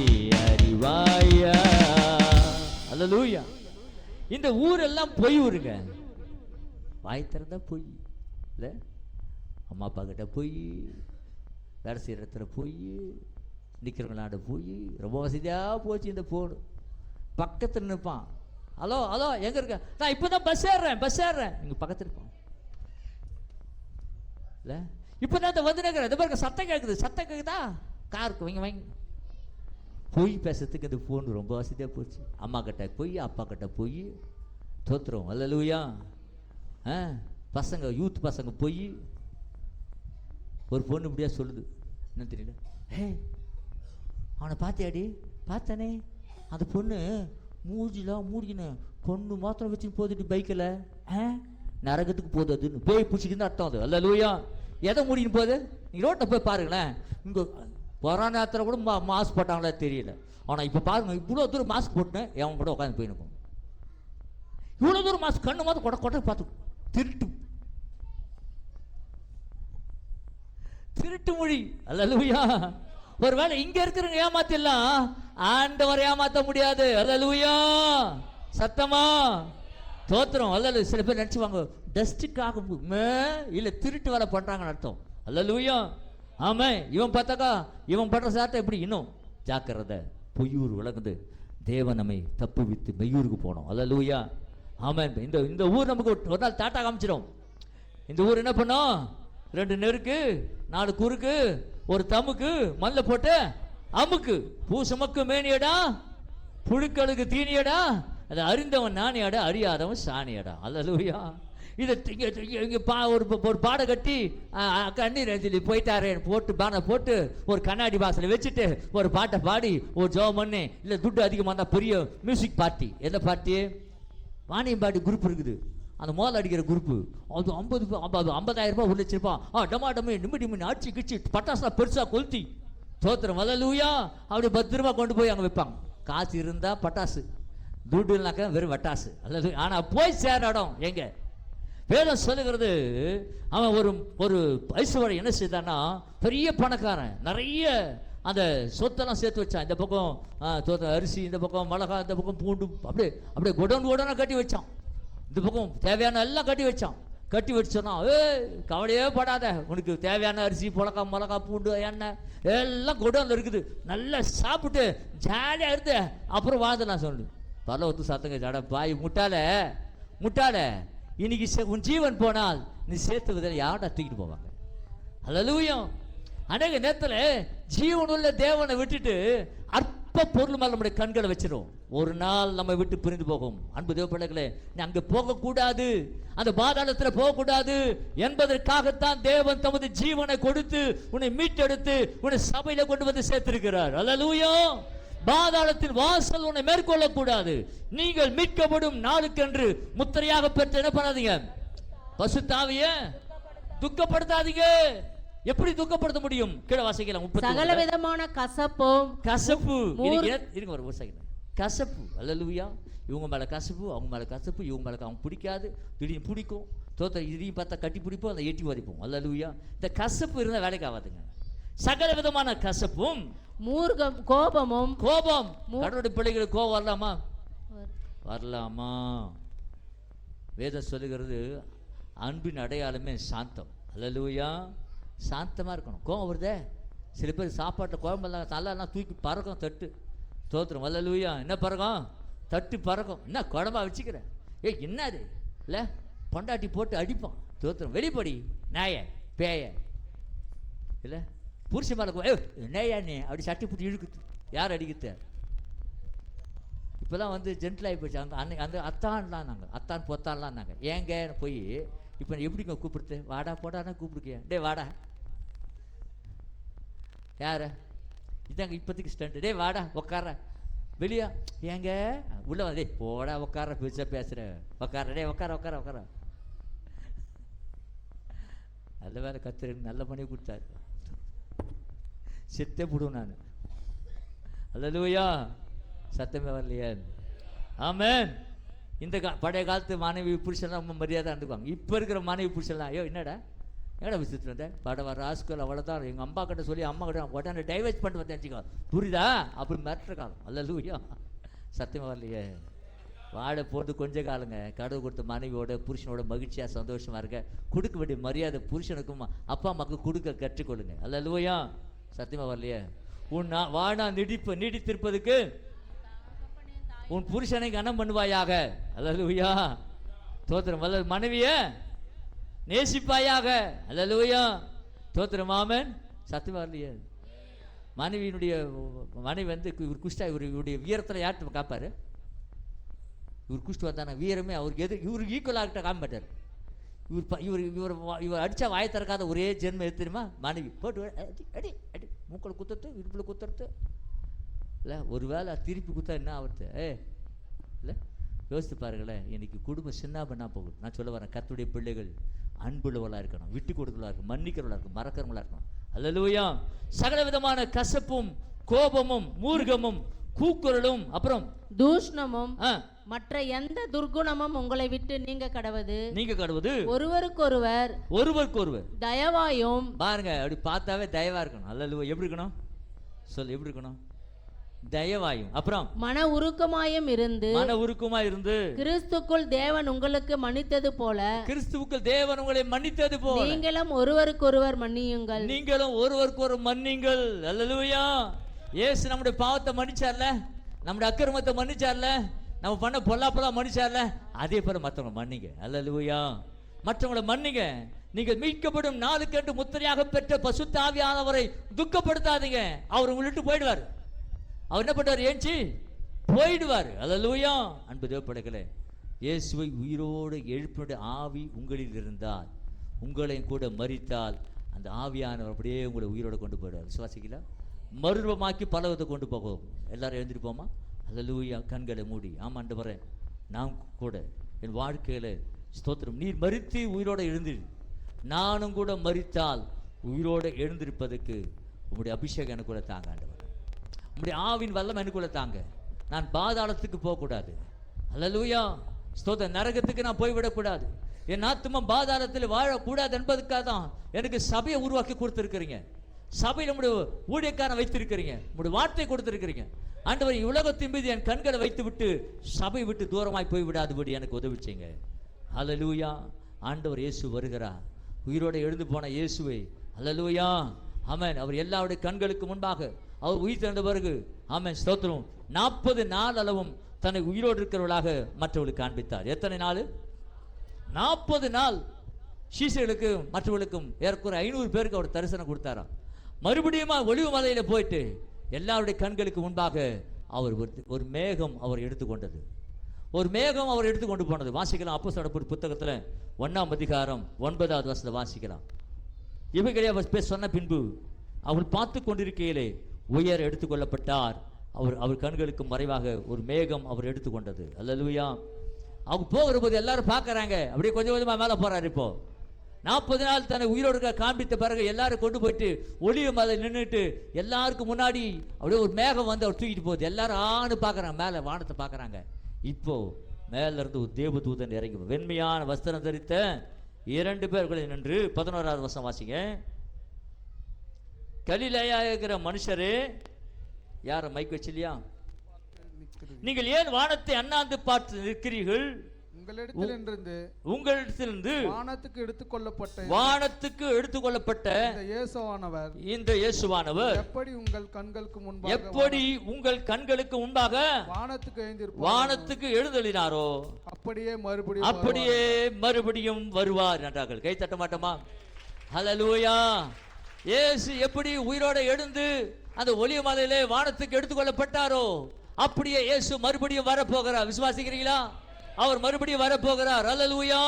அறிவாயா? அல்லேலூயா. இந்த ஊரெல்லாம் பொய்யூருங்க. வாய் திறந்தா பொய் இல்லை? அம்மா அப்பா கிட்ட பொய், வேலை செய்கிற இடத்துல பொய், நிற்கிறவங்களாண்ட பொய். ரொம்ப வசதியாக போச்சு இந்த போடு. பக்கத்தில் நிற்பான், ஹலோ ஹலோ எங்கே இருக்க? நான் இப்போ தான் பஸ் ஏறுறேன். நீங்கள் பக்கத்தில் இருப்பான் இல்லை? இப்போ தான் வந்து நிற்கிறேன், இந்த பாருங்க சத்தம் கேட்குதா? காருக்கு வைங்க. பொய் பேசுறதுக்கு இந்த ஃபோன் ரொம்ப வசதியாக போச்சு. அம்மா கிட்ட பொய், அப்பா கிட்ட பொய். தோத்துறோம். அல்லேலூயா. பசங்க, யூத் பசங்க பொய், ஒரு பொண்ணு இப்படியா சொல்லுது, என்ன தெரியல, ஹே அவனை பார்த்தியாடி? பார்த்தானே, அந்த பொண்ணு மூஞ்சிலாம் மூடிக்கினேன் பொண்ணு மாத்திரம் வச்சுன்னு போதுட்டு பைக்கில், நரகத்துக்கு போகுது, அதுன்னு பேய் பிடிச்சிக்கின்னு அர்த்தம் அது. அல்லேலூயா. எதை மூடின்னு போகுது? நீங்கள் ரோட்டில் போய் பாருங்களேன், இங்கே கொரோனா நேரத்தில் கூட மாஸ்க் போட்டாங்களா தெரியல. ஆனால் இப்போ பாருங்க, இவ்வளோ தூரம் மாஸ்க் போட்டுனேன் எவன் கூட உட்காந்து போயிருக்கும். இவ்வளோ தூரம் மாஸ்க் கண்ணு மாதிரி கொட்டை கொட்டை பார்த்து திருட்டு திருட்டு மொழி. அல்லேலூயா. ஒருவேளை இங்க இருக்கிறவங்க ஏமாத்திடலாம், ஆண்டவரை ஏமாத்த முடியாது. அல்லேலூயா. சத்தமா தோத்திரம். அல்ல சில பேர் நினைச்சுவாங்க டஸ்டுக்காக இல்ல திருட்டு வேலை பண்றாங்கன்னு அர்த்தம். அல்லேலூயா. ஆமா, இவன் பார்த்தாக்கா இவன் பண்ற சாட்டை எப்படி? இன்னும் ஜாக்கிரதை, பொய்யூர் விளங்குது. தேவன் நம்மை தப்பு வித்து மெய்யூருக்கு போனோம். அல்லேலூயா. ஆமா, இந்த ஊர் நமக்கு ஒரு நாள் தாட்டா காமிச்சிடும். இந்த ஊர் என்ன பண்ணோம்? 2 நெருக்கு 4 குறுக்கு ஒரு தமுக்கு மல்ல போட்டு அமுக்கு, பூசமக்கு மேனியடா புழுக்களுக்கு தீனியடா, அதை அறிந்தவன் நானியாடா அறியாதவன் சாணியடா. அல்லேலூயா. இதை இங்கே ஒரு பாடை கட்டி கண்ணீர் எழுதி போயிட்டாரே போட்டு பானை போட்டு ஒரு கண்ணாடி வாசலை வச்சுட்டு ஒரு பாட்டை பாடி ஒரு ஜோம் பண்ணி, இல்லை துட்டு அதிகமாக இருந்தால் பெரிய மியூசிக் பார்ட்டி. எந்த பார்ட்டி? வாணியம் பாட்டி குரூப் இருக்குது, அந்த மோதல் அடிக்கிற குரூப்பு. அது 50,000 ரூபாய், 1 லட்சம் ரூபாய் டமாட்டமே நிமிடி அடிச்சு கிச்சு பட்டாசுலாம் பெருசாக கொளுத்தி. தோத்திரம். அல்லேலூயா. அப்படி 10 ரூபாய் கொண்டு போய் அங்கே வைப்பாங்க. காசு இருந்தா பட்டாசு, துட்டு இல்லைனாக்கா வெறும் வட்டாசு. அல்லது ஆனால் போய் சேர இடம் எங்க? வேதம் சொல்லுகிறது, அவன் ஒரு ஐஸ்வர்யன் என்ன செய்தான்னா, பெரிய பணக்காரன், நிறைய அந்த சொத்தெல்லாம் சேர்த்து வச்சான். இந்த பக்கம் அரிசி, இந்த பக்கம் மிளகா, இந்த பக்கம் பூண்டு, அப்படியே குடோனா கட்டி வச்சான். இந்த பக்கம் தேவையான எல்லாம் கட்டி வச்சான். கட்டி வச்சோன்னா, கவலையே படாத, உனக்கு தேவையான அரிசி மிளகா பூண்டு எண்ணெய் எல்லாம் குடோன்ல இருக்குது, நல்லா சாப்பிட்டு ஜாலியாக இருந்து அப்புறம் வாழ்ந்துலாம் சொல்லு. பல ஒத்து சத்தங்க ஜட பாய் முட்டாள இன்னைக்கு உன் ஜீவன் போனால் நீ சேர்த்து யார்டா தூக்கிட்டு போவாங்க. அல்லேலூயா. அநேக நேரத்தில் ஜீவனுள்ள தேவனை விட்டுட்டு அற்ப பொருள் மேல நம்முடைய கண்களை வச்சிடும். ஒரு நாள் நம்ம விட்டு பிரிந்து போகும். அன்பு தேவ பிள்ளைகளே, நீ அங்க போகக்கூடாது, அந்த பாதாளத்தில் போகக்கூடாது என்பதற்காகத்தான் தேவன் தமது ஜீவனை கொடுத்து உன்னை மீட்டெடுத்து உன்னை சபையில கொண்டு வந்து சேர்த்திருக்கிறார். அல்லேலூயா. பாதாளத்தின் வாசல் உன்னை மேற்கொள்ளக்கூடாது. நீங்கள் மீட்கப்படும் நாளுக்கென்று முத்திரையாக பெற்று என்ன பண்ணாதீங்க? பரிசுத்த ஆவியை துக்கப்படுத்தாதீங்க. எப்படி துக்கப்படுத்த முடியும்? கீழே வாசிக்கலாம். சகல விதமான கசப்பு இருங்க ஒரு செகண்ட். கசப்பு. அல்லேலூயா. இவங்க மேல கசப்பு, அவங்க மேல கசப்பு, இவங்க மேல அவங்க பிடிக்காது, திடீர்னு பிடிக்கும். தோத்த இதையும் பார்த்தா கட்டி பிடிப்போம், அதை எட்டி வதைப்போம். அல்லேலூயா. இந்த கசப்பு இருந்தால் வேலைக்கு ஆகாதுங்க. சகல விதமான கசப்பும் மூர்க்கம் கோபம். கடவுளுடைய பிள்ளைகளுக்கு கோபம் வரலாமா? வேதம் சொல்லுகிறது, அன்பின் அடையாளமே சாந்தம். அல்லேலூயா. சாந்தமா இருக்கணும். கோபம் வருதே, சில பேர் சாப்பாட்டில் குழம்பெல்லாம் தலையெல்லாம் தூக்கி பறக்கும் தட்டு. தோத்திரம். அல்லேலூயா. என்ன பறக்கும்? தட்டு பறக்கும். என்ன குழம்பா வச்சுக்கிறேன்? என்னது இல்லை, பொண்டாட்டி போட்டு அடிப்பான். தோத்திரம். வெளிப்படி நாய பேய இல்லை, புருஷ மேலே நேயா நீ அப்படி சட்டி போட்டு இழுக்குது. யார் அடிக்குது? இப்போதான் வந்து ஜென்டில் ஆகி போச்சு. அந்த அத்தான்லாம் நாங்கள் அத்தான் பொத்தான்லாம் நாங்கள் ஏங்க போய் இப்போ எப்படிங்க கூப்பிடுறது? வாடா போடானா கூப்பிடுக்கிய, டே வாடா. யார? இதாங்க இப்போதைக்கு ஸ்டண்ட். டே வாடா உக்கார வெளியா. ஏங்க உள்ள வந்து போடா உக்கார பெருசா பேசுற உக்கார. டே உக்கார. நல்ல வேலை கத்துறேன்னு நல்ல பண்ணி கொடுத்தாரு. செத்தே போடுவேன் நான். அல்லேலூயா. சத்தமே வரலையே. ஆமென். இந்த பழைய காலத்து மனைவி புருஷன்லாம் ரொம்ப மரியாதை இருந்துக்குவாங்க. இப்போ இருக்கிற மனைவி புருஷன்லாம் என்னடா விசிட்டு வந்தேன் படம் வர ராஸ்கல் அவ்வளோதான். எங்கள் அம்மா கிட்ட சொல்லி அம்மா கிட்ட உடனே டைவர்ஸ் பண்ணிட்டு வந்தேன் வச்சுக்கோ, புரியுதா? அப்படி மிரட்டுற காலம். அல்லேலூயா. சத்தியமா வரலையே. வாழ போகிறது கொஞ்ச காலங்க. கடவுள் கொடுத்த மனைவியோட புருஷனோட மகிழ்ச்சியாக சந்தோஷமாக இருக்க, கொடுக்க வேண்டிய மரியாதை புருஷனுக்கும் அப்பா அம்மாவுக்கு கொடுக்க கற்றுக்கொள்ளுங்க. அல்லேலூயா. சத்தியமா வரலையே. உன் வாழா நீடித்திருப்பதுக்கு உன் புருஷனை கனம் பண்ணுவாயாக. அல்லேலூயா. தோத்திரம். அல்ல மனைவிய நேசிப்பாயாக. அல்லேலூயா. தோத்திரம். ஆமென். சத்தியமா வரலையே. மனைவி வந்து இவர் குஷ்டா, இவருடைய வீரத்தில் யார்கிட்ட காப்பாரு? இவர் குஷ்டு வந்தான வீரமே அவருக்கு இவருக்கு ஈக்குவலாகிட்ட காமிட்டார். இவர் அடிச்சா வாயை திறக்காத ஒரே ஜென்மம் எது தெரியுமா? மனைவி. போட்டு அடி அடி அடி மூக்களை குத்துறது, இடுப்பில் குத்துறது. இல்லை ஒருவேளை திருப்பி குத்தா என்ன ஆகுறது? இல்லை யோசித்து பாருங்களேன். இன்னைக்கு குடும்பம் சின்ன பண்ணா போகுது. நான் சொல்ல வரேன், கர்த்தருடைய பிள்ளைகள் அன்புள்ளவளாக இருக்கணும், விட்டு கொடுக்கலா இருக்கணும், மன்னிக்கிறவளா இருக்கணும், மறக்கிறவங்களா இருக்கணும். அல்லேலூயா. சகல விதமான கசப்பும் கோபமும் மூர்க்கமும் கூக்குரலும் அப்புறம் தூஷணமும் மற்ற எந்த துர்குணமும் உங்களை விட்டு நீங்க கடவது ஒருவருக்கொருவர் தயவாயும். பாருங்க, அப்படி பார்த்தாவே தயவா இருக்கணும். அல்லேலூயா. எப்படி இருக்கணும் சொல்லு, எப்படி இருக்கணும்? தயவாயும். அப்புறம் மன உருக்கமாயும் இருந்து கிறிஸ்துக்குள் தேவன் உங்களுக்கு மன்னித்தது போல உங்களை மன்னித்தது போல நீங்களும் ஒருவருக்கொருவர் மன்னியுங்கள். மன்னிங்கள். அல்லேலூயா. இயேசு நம்முடைய பாவத்தை மன்னிச்சார்ல, நம்முடைய அக்கிரமத்தை மன்னிச்சார்ல, நம்ம பண்ண பொல்லாப்பெல்லாம் மன்னிச்சார்ல, அதே போல மற்றவங்களை மன்னிங்க. அல்லேலூயா. மற்றவங்களை மன்னிங்க. நீங்கள் மீட்கப்படும் நாளுக்கென்று முத்திரையாக பெற்ற பரிசுத்த ஆவியானவரை துக்கப்படுத்தாதீங்க. அவர் உங்களை விட்டு போயிடுவார். அவர் என்ன பண்ணுவார்? ஏஞ்சி போயிடுவார். அல்லேலூயா. அன்பு தேவப்படைகளே, இயேசுவை உயிரோடு எழுப்பினுடைய ஆவி உங்களில் இருந்தால், உங்களையும் கூட மரித்தால், அந்த ஆவியானவர் அப்படியே உங்களை உயிரோடு கொண்டு போயிடுவார். விசுவாசிக்கலாம். மறுரூபமாக்கி பலவத்தை கொண்டு போகும். எல்லாரும் எழுந்திருப்போமா? அல்லேலூயா. கண்களை மூடி. ஆமாண்டவரே, நான் கூட என் வாழ்க்கையில ஸ்தோத்திரம், நீர் மரித்து உயிரோடு எழுந்திரு, நானும் கூட மரித்தால் உயிரோடு எழுந்திருப்பதற்கு உங்களுடைய அபிஷேகம் எனக்குள்ள தாங்க ஆண்டவர். உங்களுடைய ஆவின் வல்லம் எனக்குள்ள தாங்க. நான் பாதாளத்துக்கு போகக்கூடாது. அல்லேலூயா. ஸ்தோத்திரம். நரகத்துக்கு நான் போய்விடக்கூடாது. என் ஆத்துமா பாதாளத்தில் வாழக்கூடாது என்பதுக்காக தான் எனக்கு சபையை உருவாக்கி கொடுத்துருக்கிறீங்க. சபையில் நம்முடைய ஊழியக்காரன் வைத்திருக்கிறீங்க, நம்முடைய வார்த்தை கொடுத்திருக்கிறீங்க. ஆண்டவர், உலகத்தின் மீது என் கண்களை வைத்து விட்டு சபை விட்டு தூரமாய் போய் விடாதபடி எனக்கு உதவிச்சீங்க. அல்லேலூயா. ஆண்டவர் இயேசு வருகிறார். உயிரோடு எழுந்து போன இயேசுவை. அல்லேலூயா. ஆமென். அவர் எல்லாருடைய கண்களுக்கு முன்பாக அவர் உயிர் திறந்த பிறகு, ஆமென், ஸ்தோத்திரம், 40 நாள் அளவும் தன்னை உயிரோடு இருக்கிறவர்களாக மற்றவர்களுக்கு காண்பித்தார். எத்தனை நாள்? 40 நாள். சீசர்களுக்கு மற்றவர்களுக்கும் ஏறக்குறை 500 பேருக்கு அவர் தரிசனம் கொடுத்தாராம். மறுபடியும் ஒலிவு மலையில போயிட்டு எல்லாருடைய கண்களுக்கு முன்பாக அவர் ஒரு மேகம் அவர் எடுத்துக்கொண்டது. ஒரு மேகம் அவர் எடுத்துக்கொண்டு போனது. வாசிக்கலாம். அப்போஸ்தலர் புத்தகத்துல 1ஆம் அதிகாரம் 9வது வசனத்தை வாசிக்கலாம். இவைகளை அவர் சொன்ன பின்பு அவள் பார்த்து கொண்டிருக்கையிலே உயர் எடுத்துக்கொள்ளப்பட்டார். அவர் கண்களுக்கு மறைவாக ஒரு மேகம் அவர் எடுத்துக்கொண்டது. அல்லேலூயா. அவங்க போகிற போது எல்லாரும் பார்க்கறாங்க. அப்படியே கொஞ்சம் கொஞ்சமா மேல போறாரு. இப்போ 40 நாள் தன்னை உயிரோடு காண்பித்த பிறகு எல்லாரும் கொண்டு போயிட்டு ஒளிய மலை நின்றுட்டு எல்லாருக்கும் முன்னாடி அப்படியே ஒரு மேகம் வந்து அவர் தூக்கிட்டு போகுது. எல்லாரும் ஆணு பார்க்கறாங்க, மேல வானத்தை பார்க்கறாங்க. இப்போ மேல இருந்து ஒரு தேவதூதன் இறங்கி வெண்மையான வஸ்திரம் தரித்த 2 பேர்களை நின்று 11வது வசனம் வாசிங்க. கலிலேயா இருக்கிற மனுஷரே, யார மைக் வச்சிலையா? நீங்கள் ஏன் வானத்தை அண்ணாந்து பார்த்து நிற்கிறீர்கள்? உங்களிடத்திலிருந்து வானத்துக்கு எடுத்துக்கொள்ளப்பட்ட இந்த இயேசுவானவர் எப்படி உங்கள் கண்களுக்கு முன்பாக வானத்துக்கு எழுந்தளினாரோ அப்படியே மறுபடியும் வருவார் என்றார்கள். கை தட்ட மாட்டோமா? ஹல்லேலூயா. இயேசு எப்படி உயிரோட எழுந்து அந்த ஒலிவ மலையிலே வானத்துக்கு எடுத்துக்கொள்ளப்பட்டாரோ அப்படியே இயேசு மறுபடியும் வரப்போகிறார். விசுவாசிக்கிறீங்களா? அவர் மறுபடியும் வரப்போகிறார். அல்லேலூயா.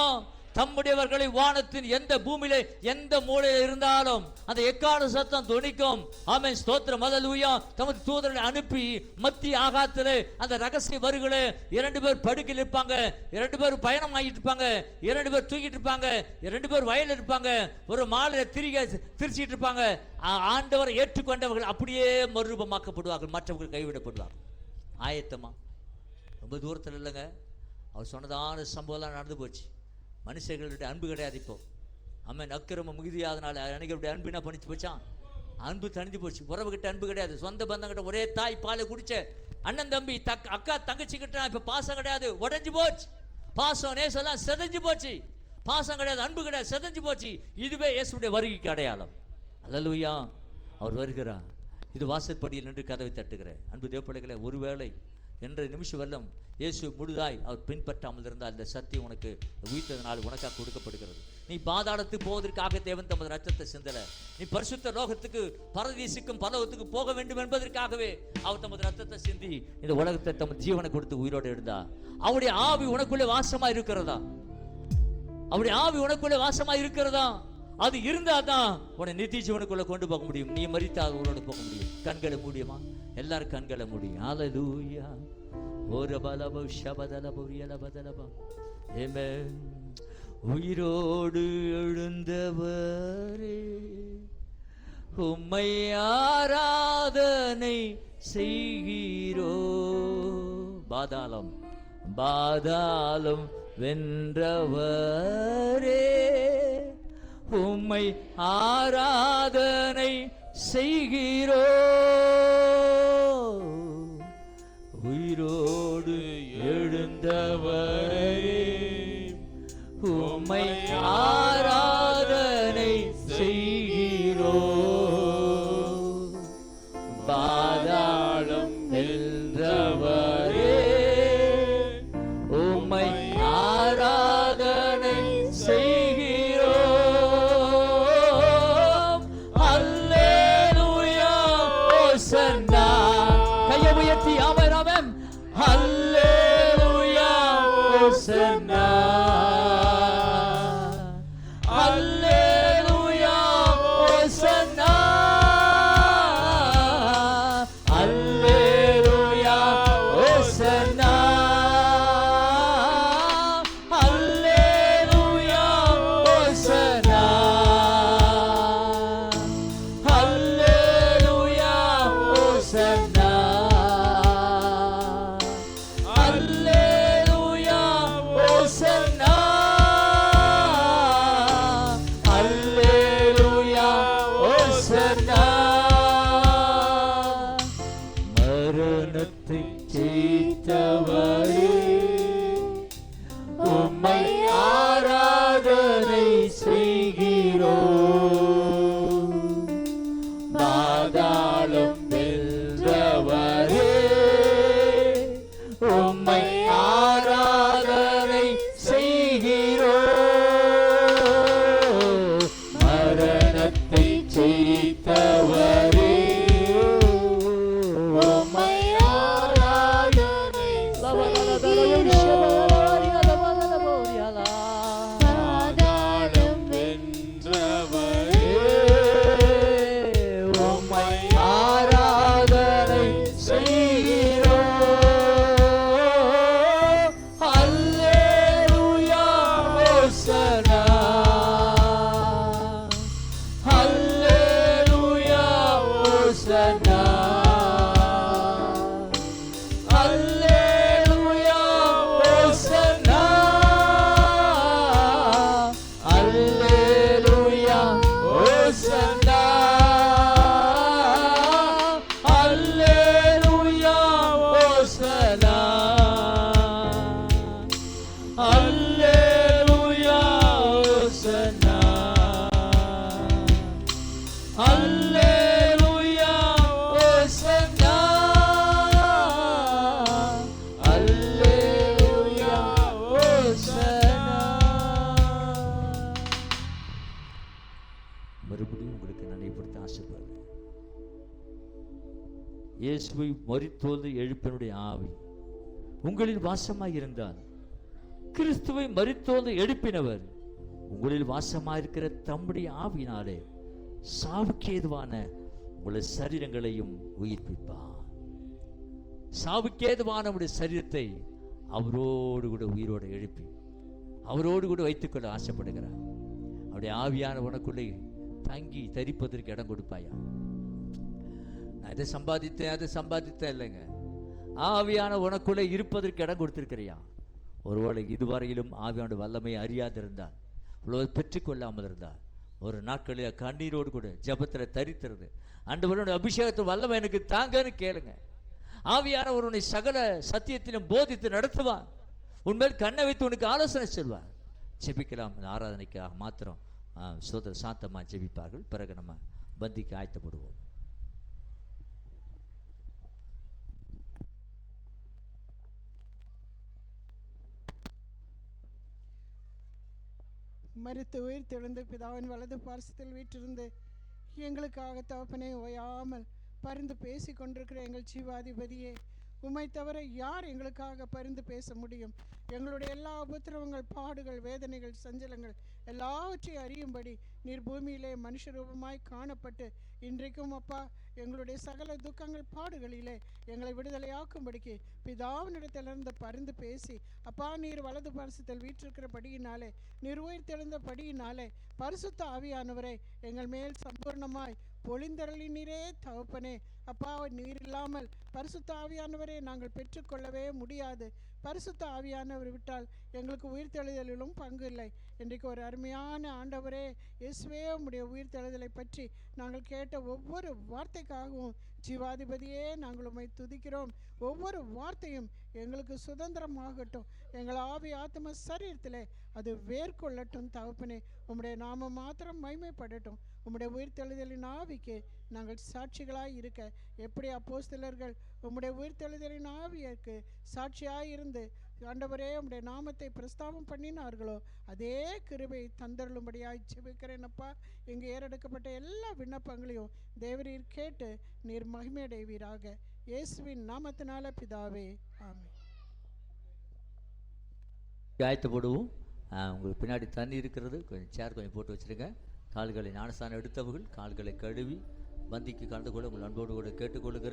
தம்முடையவர்களை வானத்தின் எந்த பூமியிலே எந்த மூலையில் இருந்தாலும் அந்த எக்கால சத்தம் துணிக்கும். ஆமென், ஸ்தோத்திரம். அல்லேலூயா. தமது தூதர்களை அனுப்பி மத்திய ஆகாயத்திலே அந்த ரகசிய வருகளே 2 பேர் படுக்கையில் இருப்பாங்க, 2 பேர் பயணம் ஆகிட்டு இருப்பாங்க, 2 பேர் தூக்கிட்டு இருப்பாங்க, 2 பேர் வயலில் இருப்பாங்க, ஒரு மாலையை திரிச்சிட்டு இருப்பாங்க. ஆண்டவரை ஏற்றுக்கொண்டவர்கள் அப்படியே மறுரூபமாக்கப்படுவார்கள், மற்றவர்கள் கைவிடப்படுவார்கள். ஆயத்தமா? ரொம்ப தூரத்தில் இல்லைங்க. அவர் சொன்னதான சம்பவம்லாம் நடந்து போச்சு. மனுஷர்களுடைய அன்பு கிடையாது இப்போ. ஆமென். அக்கிரமம் மிகுதியாதனால அன்னைக்கு அன்பு என்ன பண்ணிச்சு போச்சான்? அன்பு தணிஞ்சு போச்சு. உறவுகிட்ட அன்பு கிடையாது. சொந்த பந்தங்கிட்ட ஒரே தாய் பாலை குடிச்ச அண்ணன் தம்பி அக்கா தங்கச்சி கிட்ட இப்ப பாசம் கிடையாது, உடஞ்சு போச்சு. பாசம் நேசெல்லாம் செதஞ்சு போச்சு. பாசம் கிடையாது, அன்பு கிடையாது, செதஞ்சு போச்சு. இதுவே இயேசுடைய வருகைக்கு அடையாளம். அல்லேலூயா. அவர் வருகிறார். இது வாசற்படியில் நின்று கதவை தட்டுகிறேன். அன்பு தேவப்பிள்ளைகளே, ஒருவேளை என்ற நிமிஷம் வெல்லம் இயேசு முழுதாய் அவர் பின்பற்றாமல் இருந்தால் இந்த சத்தியம் உனக்கு உயிர்த்ததனால் உனக்காக கொடுக்கப்படுகிறது. நீ பாதாளத்துக்கு போவதற்காக தேவன் தமது ரத்தத்தை சிந்தல. நீ பரிசுத்த லோகத்துக்கு பரதீசுக்கும் பரலோகத்துக்கு போக வேண்டும் என்பதற்காகவே அவர் தமது ரத்தத்தை சிந்தி இந்த உலகத்தை தமது ஜீவனை கொடுத்து உயிரோடு இருந்தா. அவருடைய ஆவி உனக்குள்ளே வாசமா இருக்கிறதா? அவருடைய ஆவி உனக்குள்ள வாசமா இருக்கிறதா? அது இருந்தா தான் உன்னை நித்திய ஜீவனுக்குள்ள கொண்டு போக முடியும். நீ மரித்தா உன்னோட போக முடியும். கண்களை மூடியமா, எல்லாரும் கண்களை மூடி. ஹல்லேலூயா. ஓர பலப ஷபதலப ரியலபதலப. ஆமென். உயிரோடு எழுந்தவரே, உம்மை ஆராதனை செய்கிறோ. பாதாளம் பாதாளம் வென்றவரே, உம்மை ஆராதனை செய்கிறோ. உயிரோடு எழுந்தவரே, உம்மை ஆராதனை செய்கிறோ. பாதாளம் வென்றவரே, உம்மை ஆராதனை செய்கிறோம். அல்லேலூயா ஓசன்னா. கையை உயர்த்தி ஆமென் ஆமென். அல்லேலூயா ஓசன்னா. அல்லேலூயா ஓசன்னா. அல்லேலூயா ஓசன்னா. அல்லேலூயா ஓசன்னா. அல்லேலூயா ஓசன்னா. அல்லேலூயா ஓசன்னா. அல்லேலூயா ஓசன்னா. மரணத்தை ஜெயித்தவரே, உம்மை ஆராதனை செய்கிறோம். பாதாளம் வென்றவரே, உம்மை ஆராதனை செய்கிறோம். மரணத்தை ஜெயித்தவரே, உம்மை ஆராதனை பாதாளம் வென்றவரே, உம்மை ஆராதனை செய்கிறோம். அல்லேலூயா ஓசன்னா. அல்லேலூயா ஓசன்னா. அல்லேலூயா ஓசன்னா. அல்லேலூயா ஓசன்னா. அல்லேலூயா ஓசன்னா. அல்லேலூயா ஓசன்னா. அல்லேலூயா ஓசன்னா. அல்லேலூயா ஓசன்னா. மறுபடியும் உங்களுக்கு நினைவுபடுத்த ஆசைப்படுறேன். இயேசுவை மரித்தோது எழுப்பினுடைய ஆவி உங்களில் வாசமாய் இருந்தால், கிறிஸ்துவை மரித்தோது எழுப்பினவர் உங்களில் வாசமாயிருக்கிற தம்முடைய ஆவியினாலே சாவுக்கு ஏதுவான உங்களுடைய சரீரங்களையும் உயிர்ப்பிப்பார். சாவுக்கு ஏதுவான உங்களுடைய சரீரத்தை அவரோடு கூட உயிரோடு எழுப்பி அவரோடு கூட வைத்துக்கொள்ள ஆசைப்படுகிறார். அவருடைய ஆவியான உனக்குள்ளே தங்கி தரிப்பதற்கு இடம் கொடுப்பாயா? நான் இதை சம்பாதித்தேன் அதை சம்பாதித்தேன் இல்லைங்க. ஆவியான உனக்குள்ளே இருப்பதற்கு இடம் கொடுத்திருக்கிறியா? ஒருவேளை இதுவரையிலும் ஆவியான வல்லமை அறியாதிருந்தால், இவ்வளவு பெற்றுக்கொள்ளாமல் இருந்தால், ஒரு நாட்களில் கண்ணீரோடு கூட ஜபத்தில் தரித்திருது, ஆண்டவருடைய அபிஷேகத்தை வல்லமை எனக்கு தாங்கன்னு கேளுங்க. ஆவியான ஒருவனை சகல சத்தியத்திலும் போதித்து நடத்துவான். உன்மேல் கண்ணை வைத்து உனக்கு ஆலோசனை சொல்வார். ஜெபிக்கலாம். ஆராதனைக்காக மாத்திரம் சோதர சாந்தமாக ஜெபிப்பார்கள். பிறகு நம்ம பந்திக்கு ஆயத்தப்படுவோம். மரித்து உயிர் தெழுந்த பிதாவின் வலது பார்சத்தில் வீற்றிருந்து எங்களுக்காக தகப்பனை ஓயாமல் பரிந்து பேசி கொண்டிருக்கிற எங்கள் ஜீவாதிபதியே, உம்மை தவிர யார் எங்களுக்காக பரிந்து பேச முடியும்? எங்களுடைய எல்லா உபத்திரவங்கள், பாடுகள், வேதனைகள், சஞ்சலங்கள் எல்லாவற்றையும் அறியும்படி நீர் பூமியிலே மனுஷ ரூபமாய் காணப்பட்டு இன்றைக்கும் அப்பா எங்களுடைய சகல துக்கங்கள், பாடுகளிலே எங்களை விடுதலையாக்கும்படிக்கு பிதாவினிடத்திலிருந்து பரிந்து பேசி அப்பா நீர் வலது பரிசுத்தில் வீற்றிருக்கிறபடியினாலே, நீர் உயிர் தெழுந்தபடியினாலே பரிசுத்த ஆவியானவரை எங்கள் மேல் சம்பூர்ணமாய் பொழிந்தருளினீரே தகப்பனே. அப்பா நீர் இல்லாமல் பரிசுத்த ஆவியானவரை நாங்கள் பெற்றுக்கொள்ளவே முடியாது. பரிசுத்த ஆவியானவர் விட்டால் எங்களுக்கு உயிர்த்தெழுதலிலும் பங்கு இல்லை. இன்றைக்கு ஒரு அருமையான ஆண்டவரே இயேசுவே, உம்முடைய உயிர்த்தெழுதலை பற்றி நாங்கள் கேட்ட ஒவ்வொரு வார்த்தைக்காகவும் ஜீவாதிபதியே நாங்கள் உம்மை துதிக்கிறோம். ஒவ்வொரு வார்த்தையும் எங்களுக்கு சுதந்திரமாகட்டும். எங்கள் ஆவி, ஆத்ம, சரீரத்திலே அது வேர்கொள்ளட்டும் தகப்பனே. உம்முடைய நாமம் மாத்திரம் மகிமைப்படட்டும். உம்முடைய உயிர்த்தெழுதலின் ஆவிக்கு நாங்கள் சாட்சிகளாய் இருக்க, எப்படி அப்போஸ்தலர்கள் உம்முடைய உயிர்த்தெழுதலின் ஆவியருக்கு சாட்சியாய் இருந்து ஆண்டவரே உம்முடைய நாமத்தை பிரஸ்தாபம் பண்ணினார்களோ அதே கிருபை தந்தருளும்படியாய் ஜெபிக்கிறேன் அப்பா. இங்கு ஏறெடுக்கப்பட்ட எல்லா விண்ணப்பங்களையும் தேவரீர் கேட்டு நீர் மகிமையடைவீராக. இயேசுவின் நாமத்தினால பிதாவே, ஆமென். ஆயத்தப்படுவோம். உங்களுக்கு பின்னாடி தண்ணி இருக்கிறது, கொஞ்சம் சேர் கொஞ்சம் போட்டு வச்சுருங்க. கால்களை ஞானஸ்தானம் எடுத்தவர்கள் கால்களை கழுவி பந்திக்கு கலந்து கொள்ள உங்கள் அன்போடு கூட கேட்டுக்கொள்ளுகிறேன்.